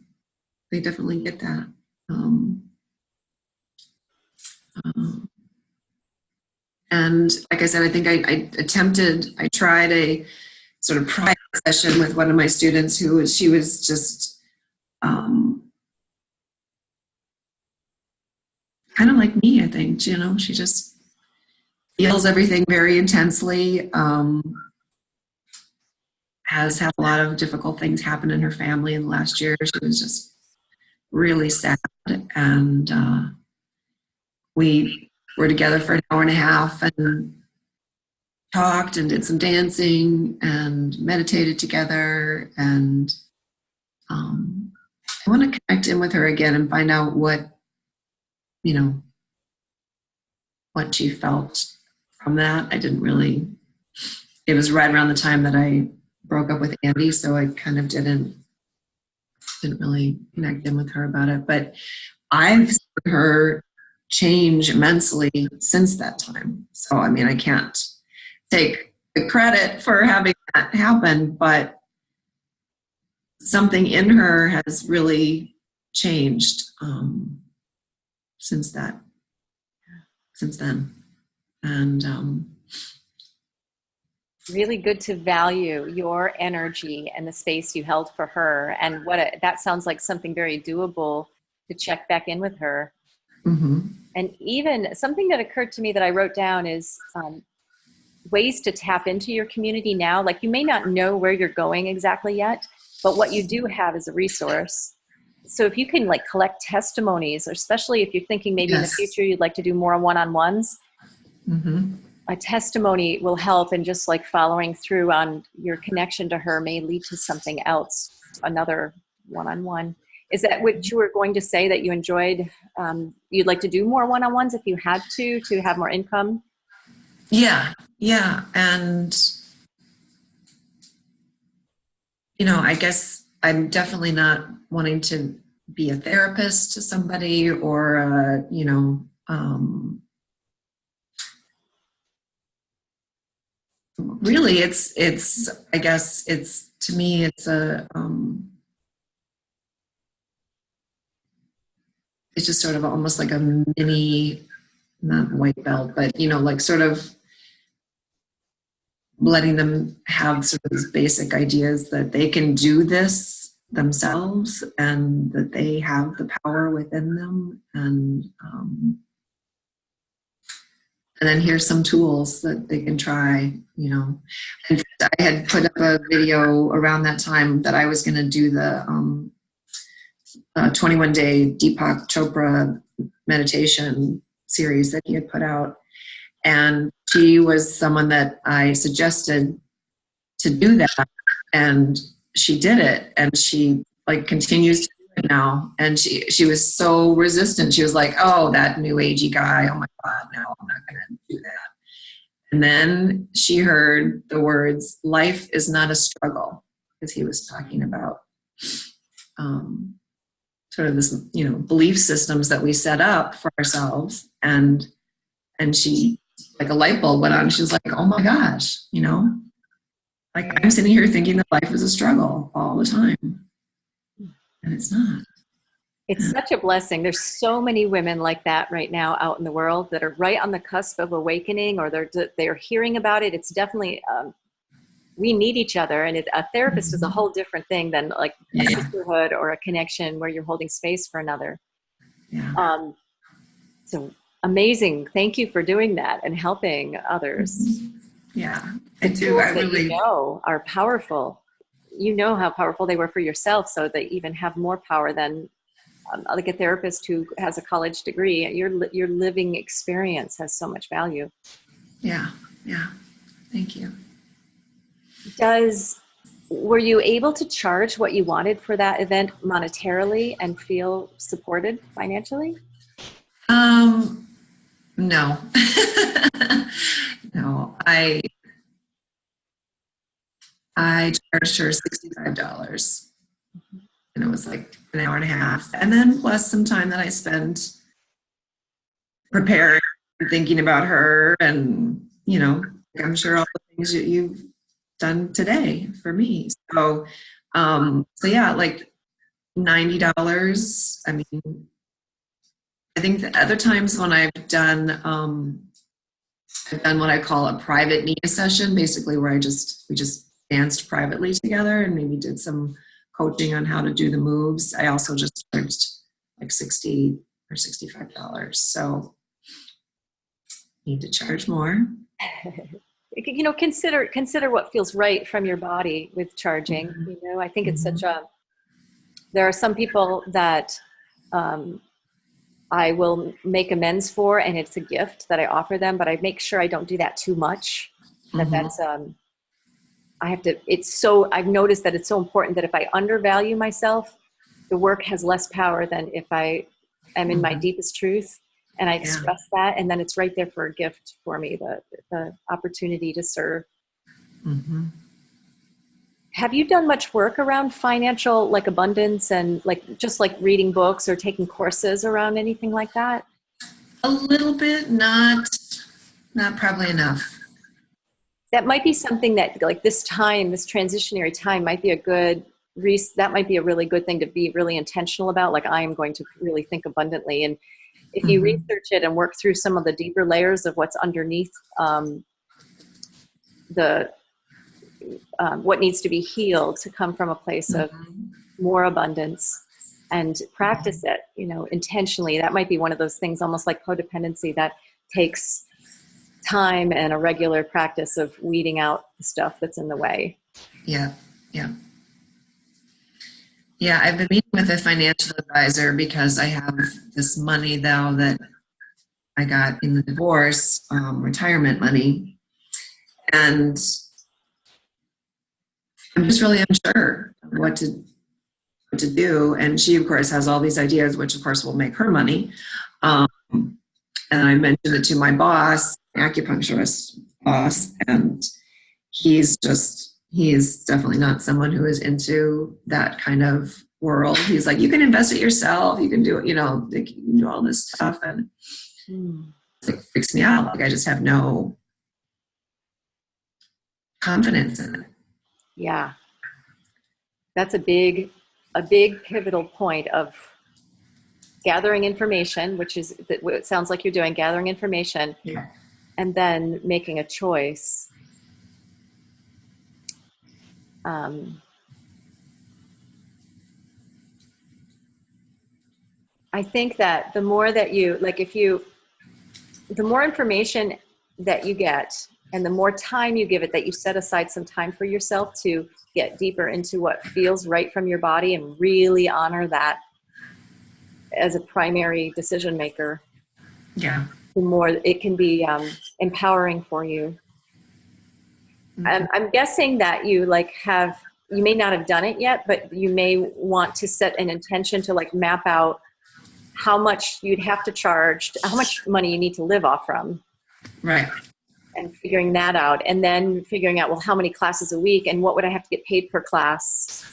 get that. And like I said, I think I tried a sort of private session with one of my students she was just kind of like me, I think. She just feels everything very intensely, has had a lot of difficult things happen in her family in the last year. She was just really sad, and we were together for an hour and a half and talked and did some dancing and meditated together, and I want to connect in with her again and find out what she felt from that. It was right around the time that I broke up with Andy, so I kind of didn't really connect in with her about it, but I've seen her change immensely since that time. So, I mean, I can't take the credit for having that happen, but something in her has really changed since then. And really good to value your energy and the space you held for her. And that sounds like something very doable to check back in with her. mm-hmm. And even something that occurred to me that I wrote down is ways to tap into your community now. Like, you may not know where you're going exactly yet, but what you do have is a resource. So if you can like collect testimonies, or especially if you're thinking maybe in the future you'd like to do more one-on-ones, mm-hmm. a testimony will help, and just like following through on your connection to her may lead to something else, another one-on-one. Is that what you were going to say, that you enjoyed, you'd like to do more one-on-ones if you had to have more income? Yeah. And, I guess I'm definitely not wanting to be a therapist to somebody or, really it's, I guess it's, to me, it's it's just sort of almost like a mini, not white belt, but, like sort of letting them have sort of these basic ideas that they can do this themselves and that they have the power within them. And then here's some tools that they can try, And I had put up a video around that time that I was going to do the 21-day Deepak Chopra meditation series that he had put out. And she was someone that I suggested to do that. And she did it. And she continues to do it now. And she was so resistant. She was like, oh, that new agey guy. Oh my God, no, I'm not going to do that. And then she heard the words, life is not a struggle, because he was talking about sort of this, belief systems that we set up for ourselves. And she, like a light bulb went on. She was like, oh my gosh, I'm sitting here thinking that life is a struggle all the time. And it's not. It's such a blessing. There's so many women like that right now out in the world that are right on the cusp of awakening, or they're hearing about it. It's definitely, we need each other. And a therapist is a whole different thing than like a sisterhood or a connection where you're holding space for another. Yeah. So amazing. Thank you for doing that and helping others. Yeah. The tools that are powerful. You know how powerful they were for yourself, so they even have more power than like a therapist who has a college degree. Your living experience has so much value. Yeah. Thank you. Were you able to charge what you wanted for that event monetarily and feel supported financially? No. No, I charged her $65, and it was like an hour and a half, and then plus some time that I spent preparing and thinking about her, and I'm sure all the things that you've done today for me. So yeah, like $90. I mean, I think the other times when I've done what I call a private Nia session, basically where we just danced privately together and maybe did some coaching on how to do the moves. I also just charged like $60 or $65. So need to charge more. Consider what feels right from your body with charging. Mm-hmm. I think it's there are some people that I will make amends for, and it's a gift that I offer them, but I make sure I don't do that too much. That's I've noticed that it's so important that if I undervalue myself, the work has less power than if I am in my deepest truth and I express that, and then it's right there for a gift for me, the opportunity to serve. Mm-hmm. Have you done much work around financial, abundance, and just reading books or taking courses around anything like that? A little bit, not probably enough. That might be something that this transitionary time might be that might be a really good thing to be really intentional about. I am going to really think abundantly. And if you research it and work through some of the deeper layers of what's underneath what needs to be healed to come from a place of more abundance, and practice it, intentionally. That might be one of those things, almost like codependency, that takes time and a regular practice of weeding out the stuff that's in the way. Yeah. I've been meeting with a financial advisor because I have this money now that I got in the divorce, retirement money, and I'm just really unsure of what to do. And she, of course, has all these ideas, which of course will make her money. And I mentioned it to my boss, acupuncturist boss, and he is definitely not someone who is into that kind of world. He's like, you can invest it yourself. You can do it, you know, like, you can do all this stuff. And it freaks me out. Like, I just have no confidence in it. Yeah. That's a big pivotal point of gathering information, which is what it sounds like you're doing, gathering information, Yeah. and then making a choice. I think that the more that you, like, the more information that you get and the more time you give it, that you set aside some time for yourself to get deeper into what feels right from your body and really honor that as a primary decision maker, Yeah. the more it can be empowering for you. I'm guessing that you you may not have done it yet, but you may want to set an intention to like map out how much you'd have to charge, how much money you need to live off from. Right. And figuring that out, and then figuring out, well, how many classes a week and what would I have to get paid per class,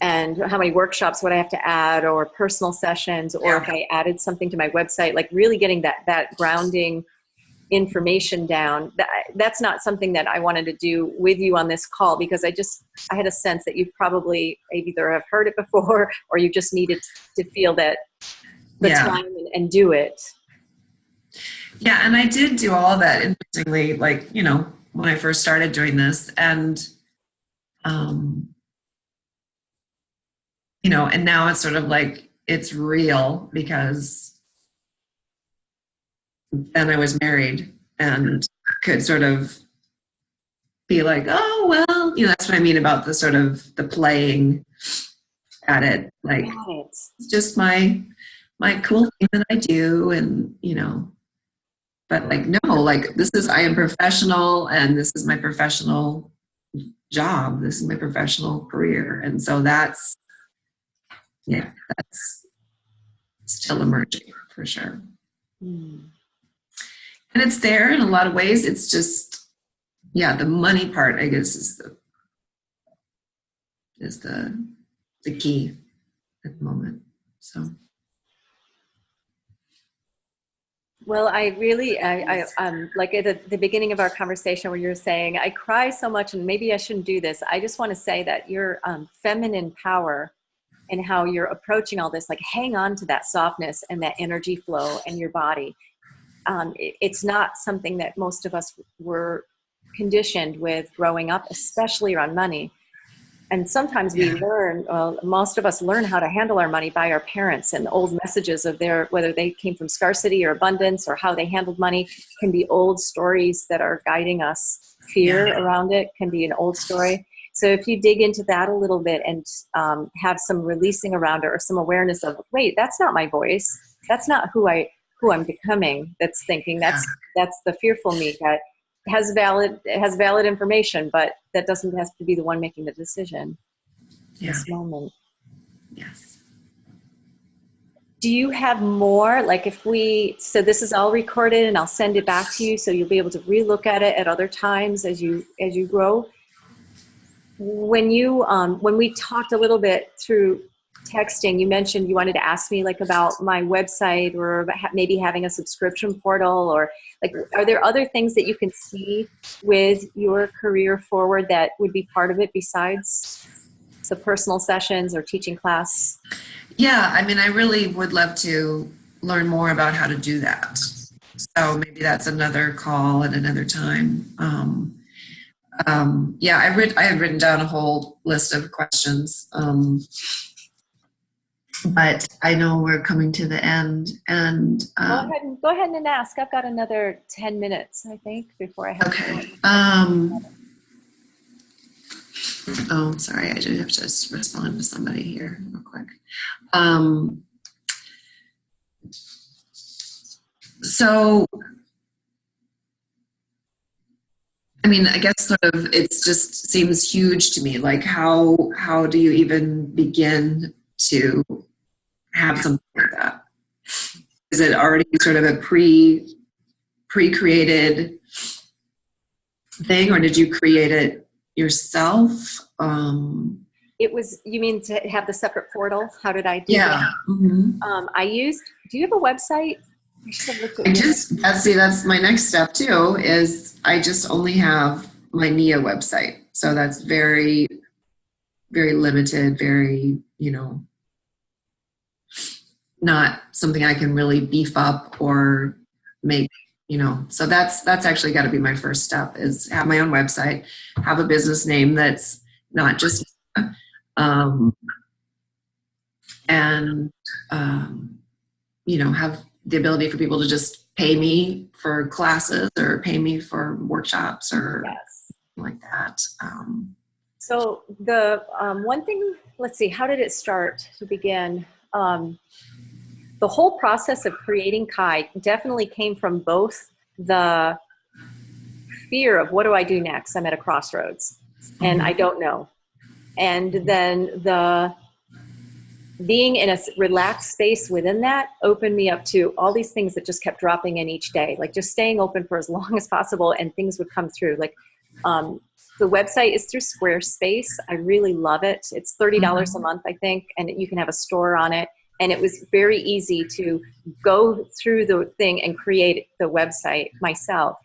and how many workshops would I have to add, or personal sessions, or if I added something to my website, like really getting that grounding information down. That's not something that I wanted to do with you on this call, because I had a sense that you probably either have heard it before or you just needed to feel that the time and do it. Yeah, and I did do all of that, interestingly, like, you know, when I first started doing this, and you know, and now it's sort of like it's real, because then I was married and could sort of be like, oh, well, you know, that's what I mean about the sort of the playing at it. Like, it's just my cool thing that I do, and, you know, but like, no, like, I am professional, and this is my professional job. This is my professional career. And so that's still emerging for sure. And it's there in a lot of ways. It's just, the money part, I guess, is the key at the moment. So. Well, I really, like at the beginning of our conversation where you were saying, I cry so much and maybe I shouldn't do this. I just want to say that your feminine power and how you're approaching all this, like, hang on to that softness and that energy flow in your body. It's not something that most of us were conditioned with growing up, especially around money. And sometimes we learn, most of us learn how to handle our money by our parents, and old messages of whether they came from scarcity or abundance or how they handled money can be old stories that are guiding us. Fear around it can be an old story. So if you dig into that a little bit and have some releasing around it, or some awareness of, wait, that's not my voice. That's not who I'm becoming. That's thinking. That's the fearful me that has valid information, but that doesn't have to be the one making the decision in this moment. Yes. Do you have more, like, so this is all recorded and I'll send it back to you so you'll be able to relook at it at other times as you grow. When we talked a little bit through texting, you mentioned you wanted to ask me, like, about my website, or about maybe having a subscription portal, or like, are there other things that you can see with your career forward that would be part of it besides the personal sessions or teaching class? Yeah, I mean, I really would love to learn more about how to do that. So maybe that's another call at another time. I had written down a whole list of questions. But I know we're coming to the end, and go ahead and ask. I've got another 10 minutes, I think, before I have. Okay. Sorry, I do have to just respond to somebody here real quick. So, I mean, I guess sort of it just seems huge to me. Like, how do you even begin to have something like that? Is it already sort of a pre-created thing, or did you create it yourself? You mean to have the separate portal? How did I do Yeah. that? Mm-hmm. Do you have a website? I should have looked at That's my next step too, is I just only have my NIA website. So that's very, very limited, very, not something I can really beef up or make, so that's actually got to be my first step, is have my own website, have a business name that's not just, and, have the ability for people to just pay me for classes or pay me for workshops or like that. So the one thing, let's see, how did it start to begin? The whole process of creating Kai definitely came from both the fear of what do I do next? I'm at a crossroads and I don't know. And then the being in a relaxed space within that opened me up to all these things that just kept dropping in each day, like just staying open for as long as possible and things would come through. Like the website is through Squarespace. I really love it. It's $30 a month, I think, and you can have a store on it. And it was very easy to go through the thing and create the website myself.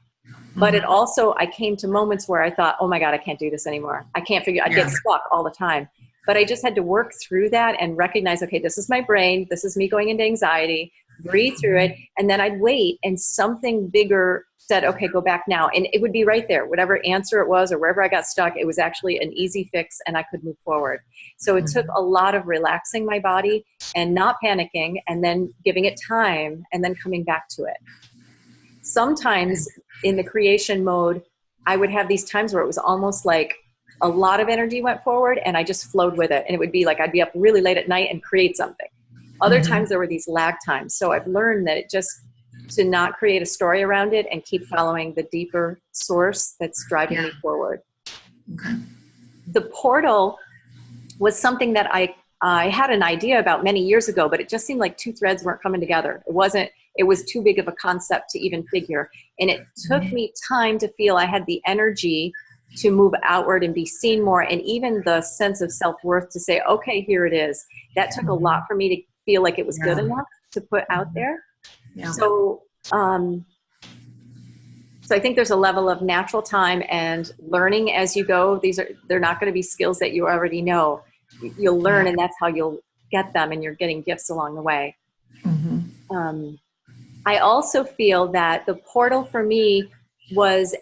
But it also, I came to moments where I thought, oh my God, I can't do this anymore. I can't I'd get stuck all the time. But I just had to work through that and recognize, okay, this is my brain. This is me going into anxiety, breathe through it. And then I'd wait and something bigger said, okay, go back now. And it would be right there. Whatever answer it was or wherever I got stuck, it was actually an easy fix and I could move forward. So it took a lot of relaxing my body and not panicking and then giving it time and then coming back to it. Sometimes in the creation mode, I would have these times where it was almost like a lot of energy went forward and I just flowed with it. And it would be like I'd be up really late at night and create something. Other times there were these lag times. So I've learned that to not create a story around it and keep following the deeper source that's driving me forward. Okay. The portal was something that I had an idea about many years ago, but it just seemed like two threads weren't coming together. It was too big of a concept to even figure. And it took me time to feel I had the energy to move outward and be seen more. And even the sense of self-worth to say, okay, here it is. That took a lot for me to feel like it was good enough to put out there. Yeah. So I think there's a level of natural time and learning as you go. They're not going to be skills that you already know. You'll learn and that's how you'll get them, and you're getting gifts along the way. I also feel that the portal for me was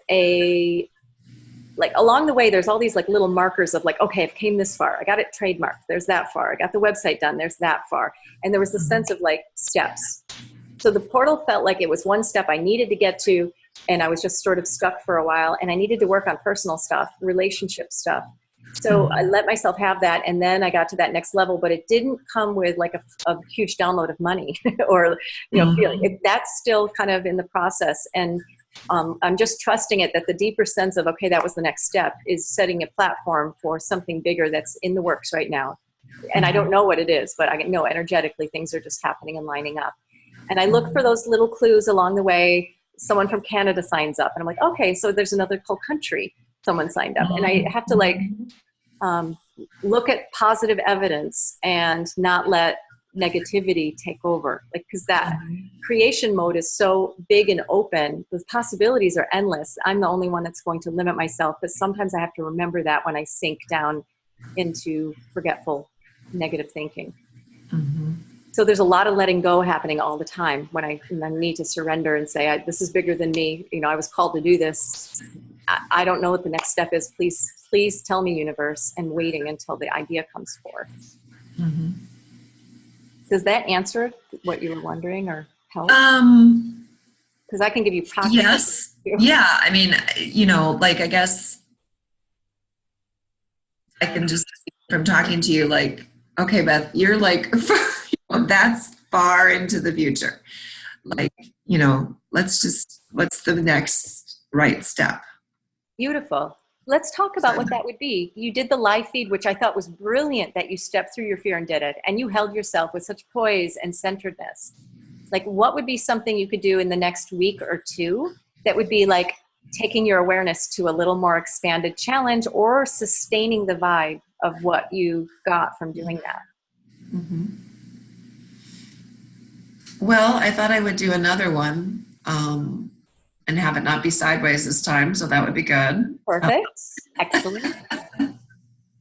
along the way, there's all these like little markers of like, okay, I've came this far. I got it trademarked. There's that far. I got the website done. There's that far. And there was the sense of like steps. So the portal felt like it was one step I needed to get to, and I was just sort of stuck for a while, and I needed to work on personal stuff, relationship stuff. So I let myself have that, and then I got to that next level, but it didn't come with like a huge download of money or feeling. That's still kind of in the process, and I'm just trusting it that the deeper sense of, okay, that was the next step, is setting a platform for something bigger that's in the works right now. And I don't know what it is, but I know energetically things are just happening and lining up. And I look for those little clues along the way. Someone from Canada signs up, and I'm like, okay, so there's another whole country someone signed up. And I have to look at positive evidence and not let negativity take over. Because that creation mode is so big and open, the possibilities are endless. I'm the only one that's going to limit myself, but sometimes I have to remember that when I sink down into forgetful, negative thinking. So there's a lot of letting go happening all the time when I need to surrender and say, this is bigger than me. I was called to do this. I don't know what the next step is. Please tell me, universe, and waiting until the idea comes forth. Does that answer what you were wondering or help? Because I can give you pockets. Yes. Yeah. I mean, I guess I can just, from talking to you, like, okay, Beth, you're like, that's far into the future. Like, what's the next right step? Beautiful. Let's talk about what that would be. You did the live feed, which I thought was brilliant, that you stepped through your fear and did it. And you held yourself with such poise and centeredness. Like, what would be something you could do in the next week or two that would be like taking your awareness to a little more expanded challenge or sustaining the vibe of what you got from doing that. Mm-hmm. Well, I thought I would do another one and have it not be sideways this time, so that would be good. Perfect. Excellent.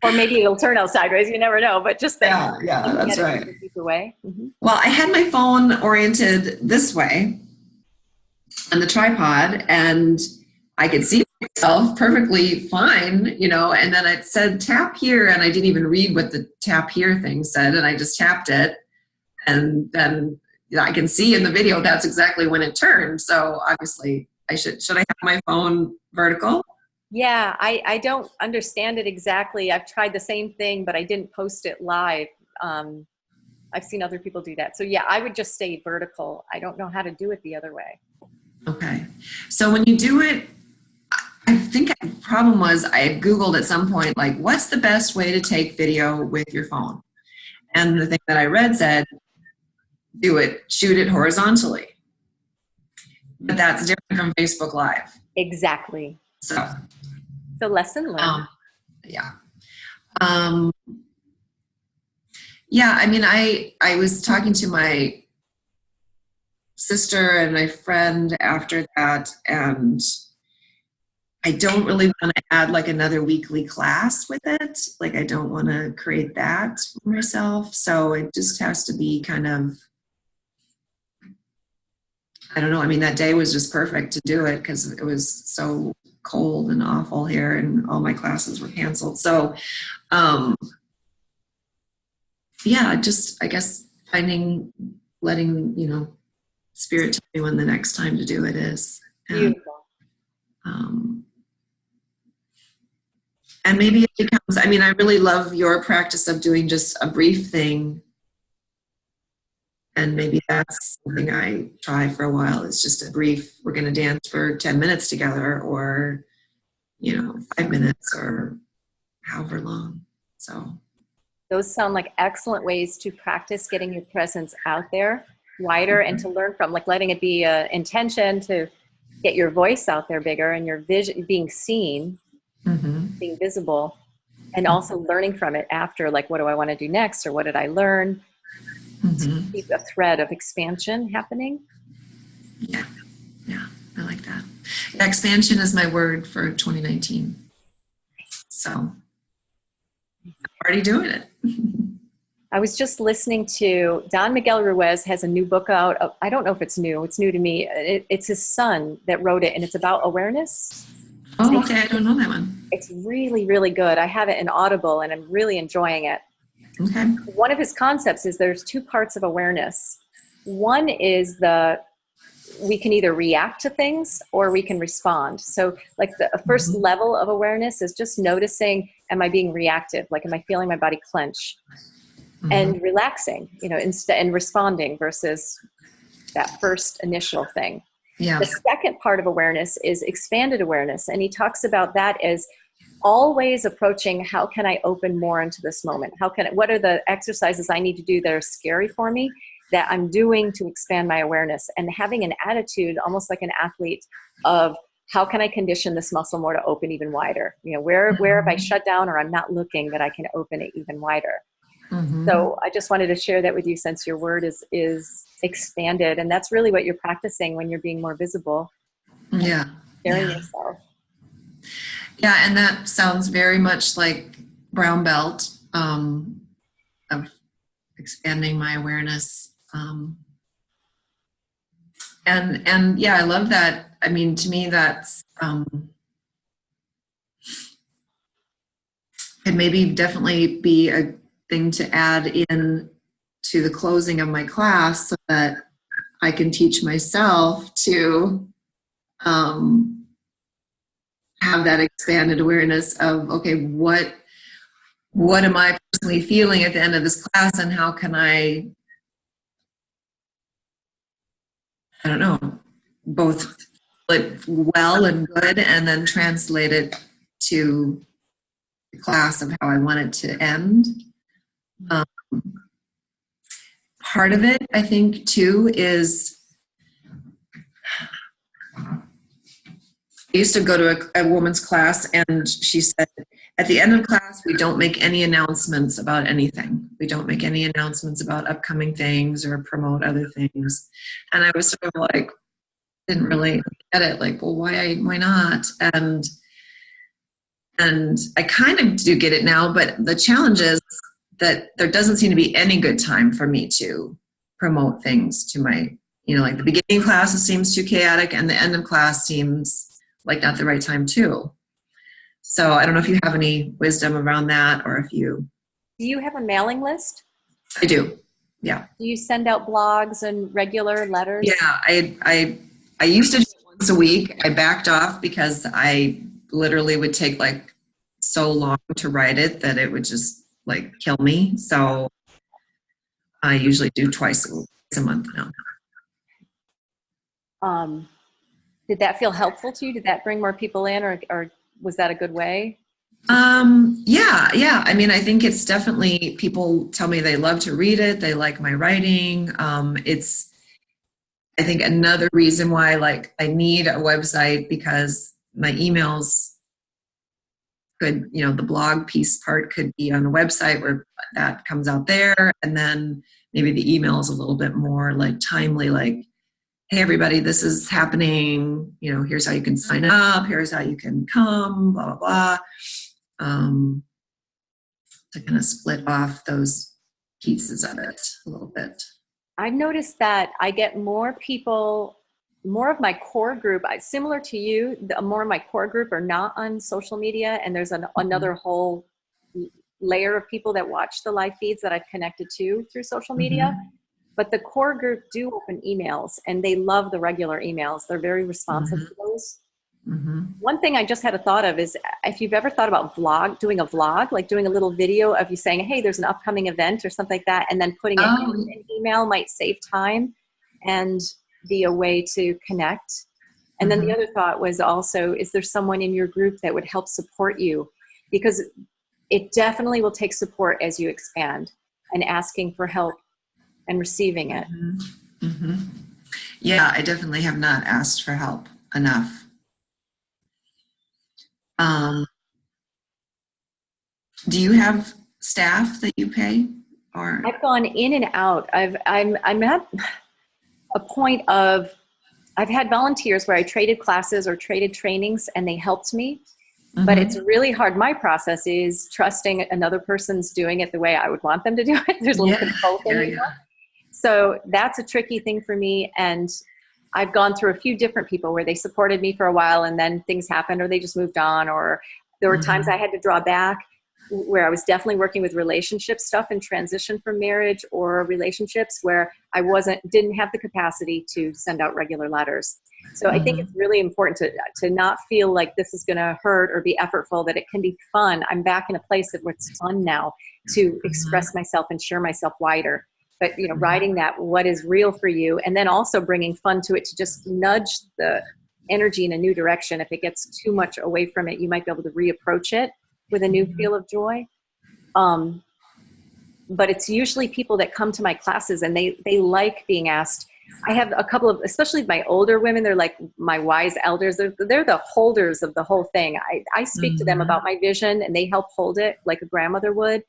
Or maybe it'll turn out sideways. You never know, but just that. Yeah, that's right. Keep away. Mm-hmm. Well, I had my phone oriented this way on the tripod, and I could see myself perfectly fine, you know, and then it said tap here, and I didn't even read what the tap here thing said, and I just tapped it, and then I can see in the video that's exactly when it turned. So obviously should I have my phone vertical? Yeah, I don't understand it exactly. I've tried the same thing, but I didn't post it live. I've seen other people do that. So yeah, I would just stay vertical. I don't know how to do it the other way. Okay. So when you do it, I think the problem was I Googled at some point, like, what's the best way to take video with your phone? And the thing that I read said, shoot it horizontally. But that's different from Facebook Live. Exactly. So lesson learned. Yeah. Yeah, I mean, I was talking to my sister and my friend after that, and I don't really want to add like another weekly class with it. Like, I don't want to create that for myself. So it just has to be kind of, I don't know. I mean, that day was just perfect to do it because it was so cold and awful here and all my classes were canceled. So, yeah, just, I guess, letting, you know, Spirit tell me when the next time to do it is. Beautiful. And maybe it becomes, I mean, I really love your practice of doing just a brief thing. And maybe that's something I try for a while. It's just a brief, we're going to dance for 10 minutes together, or, you know, 5 minutes, or however long. So those sound like excellent ways to practice getting your presence out there wider and to learn from, like letting it be an intention to get your voice out there bigger and your vision being seen, being visible, and also learning from it after, like, what do I want to do next, or what did I learn? To keep a thread of expansion happening. Yeah, I like that. Yeah, expansion is my word for 2019. So I'm already doing it. I was just listening to Don Miguel Ruiz has a new book out. I don't know if it's new. It's new to me. It's his son that wrote it, and it's about awareness. Oh, okay. I don't know that one. It's really, really good. I have it in Audible, and I'm really enjoying it. Okay. One of his concepts is there's two parts of awareness. One is we can either react to things or we can respond. So like the first level of awareness is just noticing, am I being reactive? Like, am I feeling my body clench? And relaxing, you know, and responding versus that first initial thing. Yeah. The second part of awareness is expanded awareness. And he talks about that as always approaching, how can I open more into this moment? What are the exercises I need to do that are scary for me that I'm doing to expand my awareness, and having an attitude almost like an athlete of, how can I condition this muscle more to open even wider? You know, where have I shut down or I'm not looking that I can open it even wider? So I just wanted to share that with you, since your word is expanded, and that's really what you're practicing when you're being more visible. Yeah. Sharing yourself. Yeah, and that sounds very much like brown belt, of expanding my awareness. And yeah, I love that. I mean, to me, that's could maybe definitely be a thing to add in to the closing of my class, so that I can teach myself to have that expanded awareness of, okay, what am I personally feeling at the end of this class, and how can I don't know, both feel it well and good, and then translate it to the class of how I want it to end. Part of it, I think, too, is used to go to a woman's class, and she said, at the end of class, we don't make any announcements about anything. We don't make any announcements about upcoming things or promote other things. And I was sort of like, didn't really get it. Like, well, why not? And I kind of do get it now, but the challenge is that there doesn't seem to be any good time for me to promote things to my, like the beginning class seems too chaotic, and the end of class seems like not the right time too. So I don't know if you have any wisdom around that, or if you... Do you have a mailing list? I do, yeah. Do you send out blogs and regular letters? Yeah, I used to do it once a week. I backed off because I literally would take like so long to write it that it would just like kill me. So I usually do twice a month now. Did that feel helpful to you? Did that bring more people in, or was that a good way? Yeah. I mean, I think it's definitely, people tell me they love to read it. They like my writing. It's, I think, another reason why like I need a website, because my emails could, the blog piece part could be on a website where that comes out there. And then maybe the email is a little bit more like timely, like, hey, everybody, this is happening. Here's how you can sign up. Here's how you can come, blah, blah, blah. To kind of split off those pieces of it a little bit. I've noticed that I get more people, more of my core group, similar to you, more of my core group are not on social media. And there's another whole layer of people that watch the live feeds that I've connected to through social media. Mm-hmm. But the core group do open emails, and they love the regular emails. They're very responsive to those. Mm-hmm. One thing I just had a thought of is, if you've ever thought about doing a vlog, like doing a little video of you saying, hey, there's an upcoming event or something like that, and then putting it in an email might save time and be a way to connect. And then the other thought was also, is there someone in your group that would help support you? Because it definitely will take support as you expand, and asking for help and receiving it. Mm-hmm. Mm-hmm. Yeah, I definitely have not asked for help enough. Do you have staff that you pay? Or I've gone in and out. I'm at a point of, I've had volunteers where I traded classes or traded trainings, and they helped me. But it's really hard. My process is trusting another person's doing it the way I would want them to do it. There's a little control thing. So that's a tricky thing for me. And I've gone through a few different people where they supported me for a while, and then things happened, or they just moved on, or there were times I had to draw back, where I was definitely working with relationship stuff and transition from marriage or relationships where I didn't have the capacity to send out regular letters. So I think it's really important to not feel like this is going to hurt or be effortful, that it can be fun. I'm back in a place where it's fun now to express myself and share myself wider. But, writing that, what is real for you, and then also bringing fun to it, to just nudge the energy in a new direction. If it gets too much away from it, you might be able to reapproach it with a new feel of joy. But it's usually people that come to my classes, and they like being asked. I have a couple of, especially my older women, they're like my wise elders. They're the holders of the whole thing. I speak to them about my vision, and they help hold it like a grandmother would.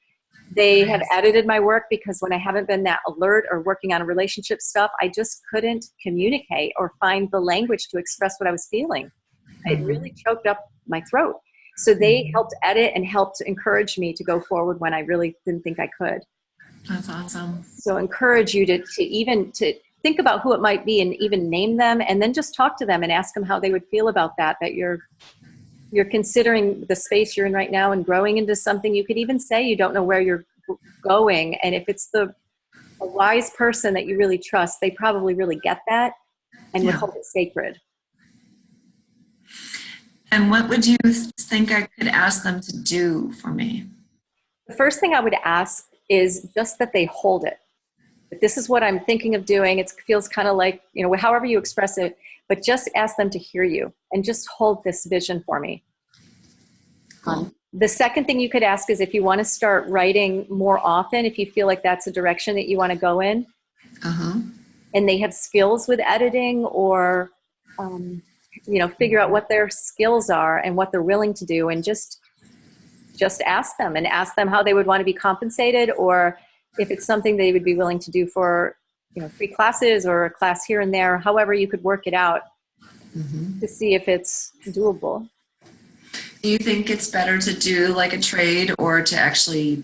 They have edited my work, because when I haven't been that alert or working on relationship stuff, I just couldn't communicate or find the language to express what I was feeling. It really choked up my throat. So they helped edit and helped encourage me to go forward when I really didn't think I could. That's awesome. So encourage you to think about who it might be, and even name them, and then just talk to them and ask them how they would feel about that you're considering the space you're in right now and growing into something. You could even say you don't know where you're going. And if it's a wise person that you really trust, they probably really get that and would hold it sacred. And what would you think I could ask them to do for me? The first thing I would ask is just that they hold it. But this is what I'm thinking of doing. It feels kind of like, however you express it, but just ask them to hear you and just hold this vision for me. Cool. The second thing you could ask is if you want to start writing more often, if you feel like that's a direction that you want to go in, and they have skills with editing or figure out what their skills are and what they're willing to do, and just ask them how they would want to be compensated, or if it's something they would be willing to do for, free classes or a class here and there, however you could work it out to see if it's doable. Do you think it's better to do like a trade, or to actually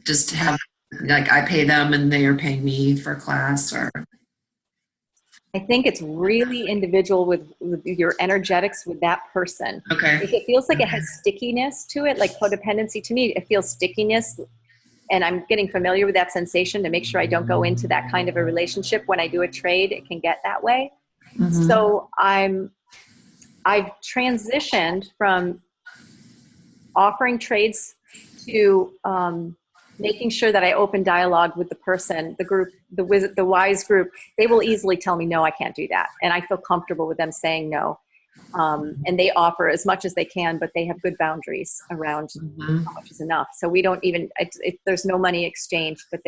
just have, like, I pay them and they are paying me for class? Or I think it's really individual with your energetics with that person. okay. If it feels like it has stickiness to it, like codependency, to me, it feels stickiness. And I'm getting familiar with that sensation to make sure I don't go into that kind of a relationship. When I do a trade, it can get that way. So I've transitioned from offering trades to making sure that I open dialogue with the person, the group, the wise group. They will easily tell me, no, I can't do that. And I feel comfortable with them saying no. And they offer as much as they can, but they have good boundaries around how much is enough. So we don't even, there's no money exchange, but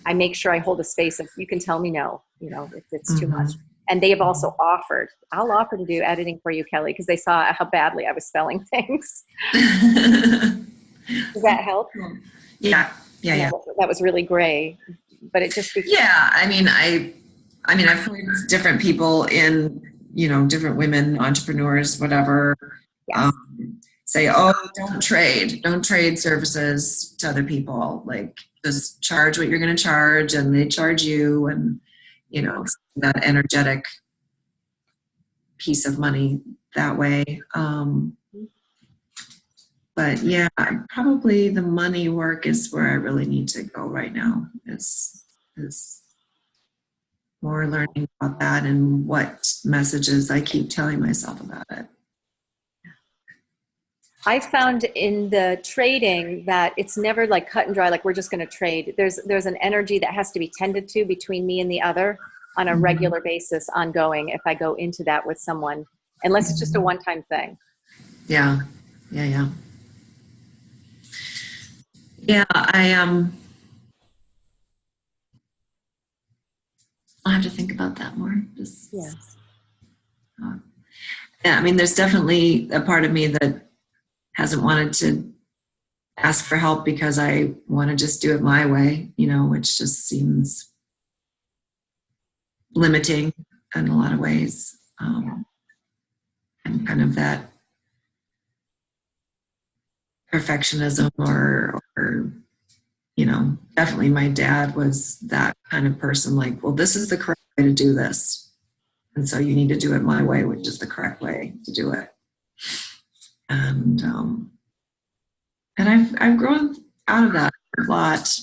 I make sure I hold a space of, you can tell me no, if it's too much. And they have also offered, I'll offer to do editing for you, Kelly, because they saw how badly I was spelling things. Does that help? Yeah. That was really gray, but it just became. Yeah. I mean, I've heard different people in, different women, entrepreneurs, whatever, Yes. say, oh, don't trade services to other people. Like, just charge what you're going to charge, and they charge you, and, that energetic piece of money that way. But yeah, probably the money work is where I really need to go right now, is more learning about that and what messages I keep telling myself about it. I found in the trading that it's never like cut and dry, like we're just going to trade. There's an energy that has to be tended to between me and the other on a regular basis, ongoing, if I go into that with someone, unless it's just a one-time thing. Yeah. I'll have to think about that more. Yes. Yeah, I mean, there's definitely a part of me that hasn't wanted to ask for help because I want to just do it my way, which just seems limiting in a lot of ways. And kind of that perfectionism or definitely my dad was that kind of person, like, well, this is the correct way to do this. And so you need to do it my way, which is the correct way to do it. And I've grown out of that a lot,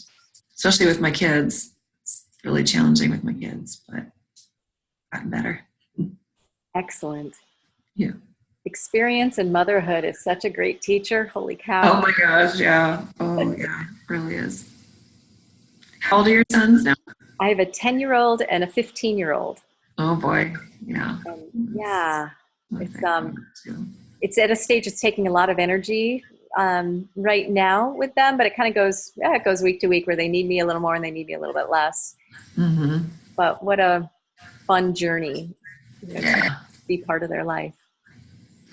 especially with my kids. It's really challenging with my kids, but gotten better. Excellent. Yeah. Experience and motherhood is such a great teacher. Holy cow. Oh my gosh, yeah. Oh yeah, it really is. How old are your sons now? I have a 10-year-old and a 15-year-old. Oh boy, yeah. Yeah. It's at a stage it's taking a lot of energy right now with them, but it kind of goes week to week, where they need me a little more and they need me a little bit less. But what a fun journey to be part of their life.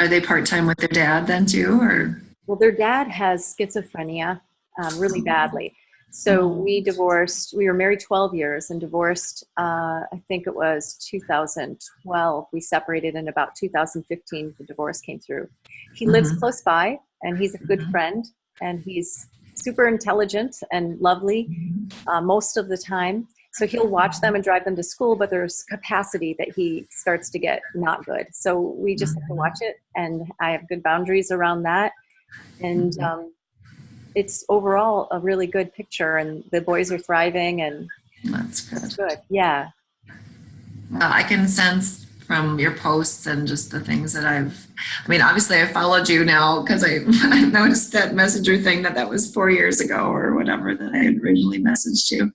Are they part-time with their dad then too, or? Well, their dad has schizophrenia really badly. So we divorced. We were married 12 years and divorced, I think it was 2012. We separated in about 2015. The divorce came through. He lives close by, and he's a good friend, and he's super intelligent and lovely most of the time. So he'll watch them and drive them to school, but there's capacity that he starts to get not good. So we just have to watch it, and I have good boundaries around that. And it's overall a really good picture, and the boys are thriving, and that's good. It's good. Yeah. I can sense from your posts and just the things that obviously I followed you now because I noticed that messenger thing that was 4 years ago or whatever that I had originally messaged you.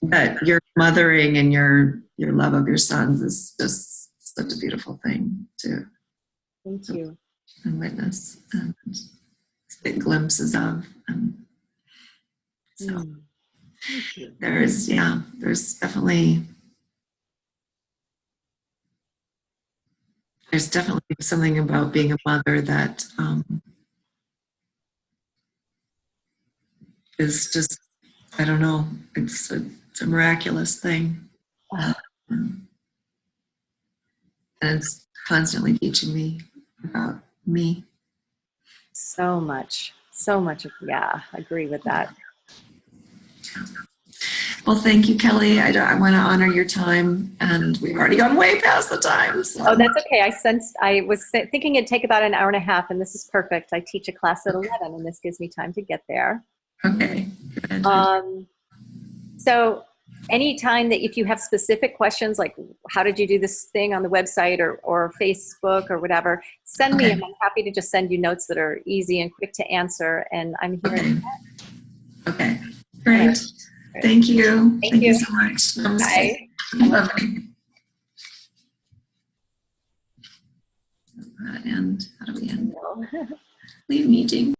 That your mothering and your love of your sons is just such a beautiful thing to Thank you. And witness and get glimpses of. And so there's definitely there's definitely something about being a mother that is just, I don't know, it's a miraculous thing. And it's constantly teaching me about me. So much. Yeah, I agree with that. Well, thank you, Kelly. I want to honor your time, and we've already gone way past the time. So. Oh, that's okay. I was thinking it'd take about an hour and a half, and this is perfect. I teach a class at 11, and this gives me time to get there. Okay. Good. So anytime that if you have specific questions, like how did you do this thing on the website or Facebook or whatever, send me, and I'm happy to just send you notes that are easy and quick to answer, and I'm here. Okay. Okay. Great. Thank you. Thank you so much. Namaste. Bye. Bye-bye. And how do we end? Leave meeting.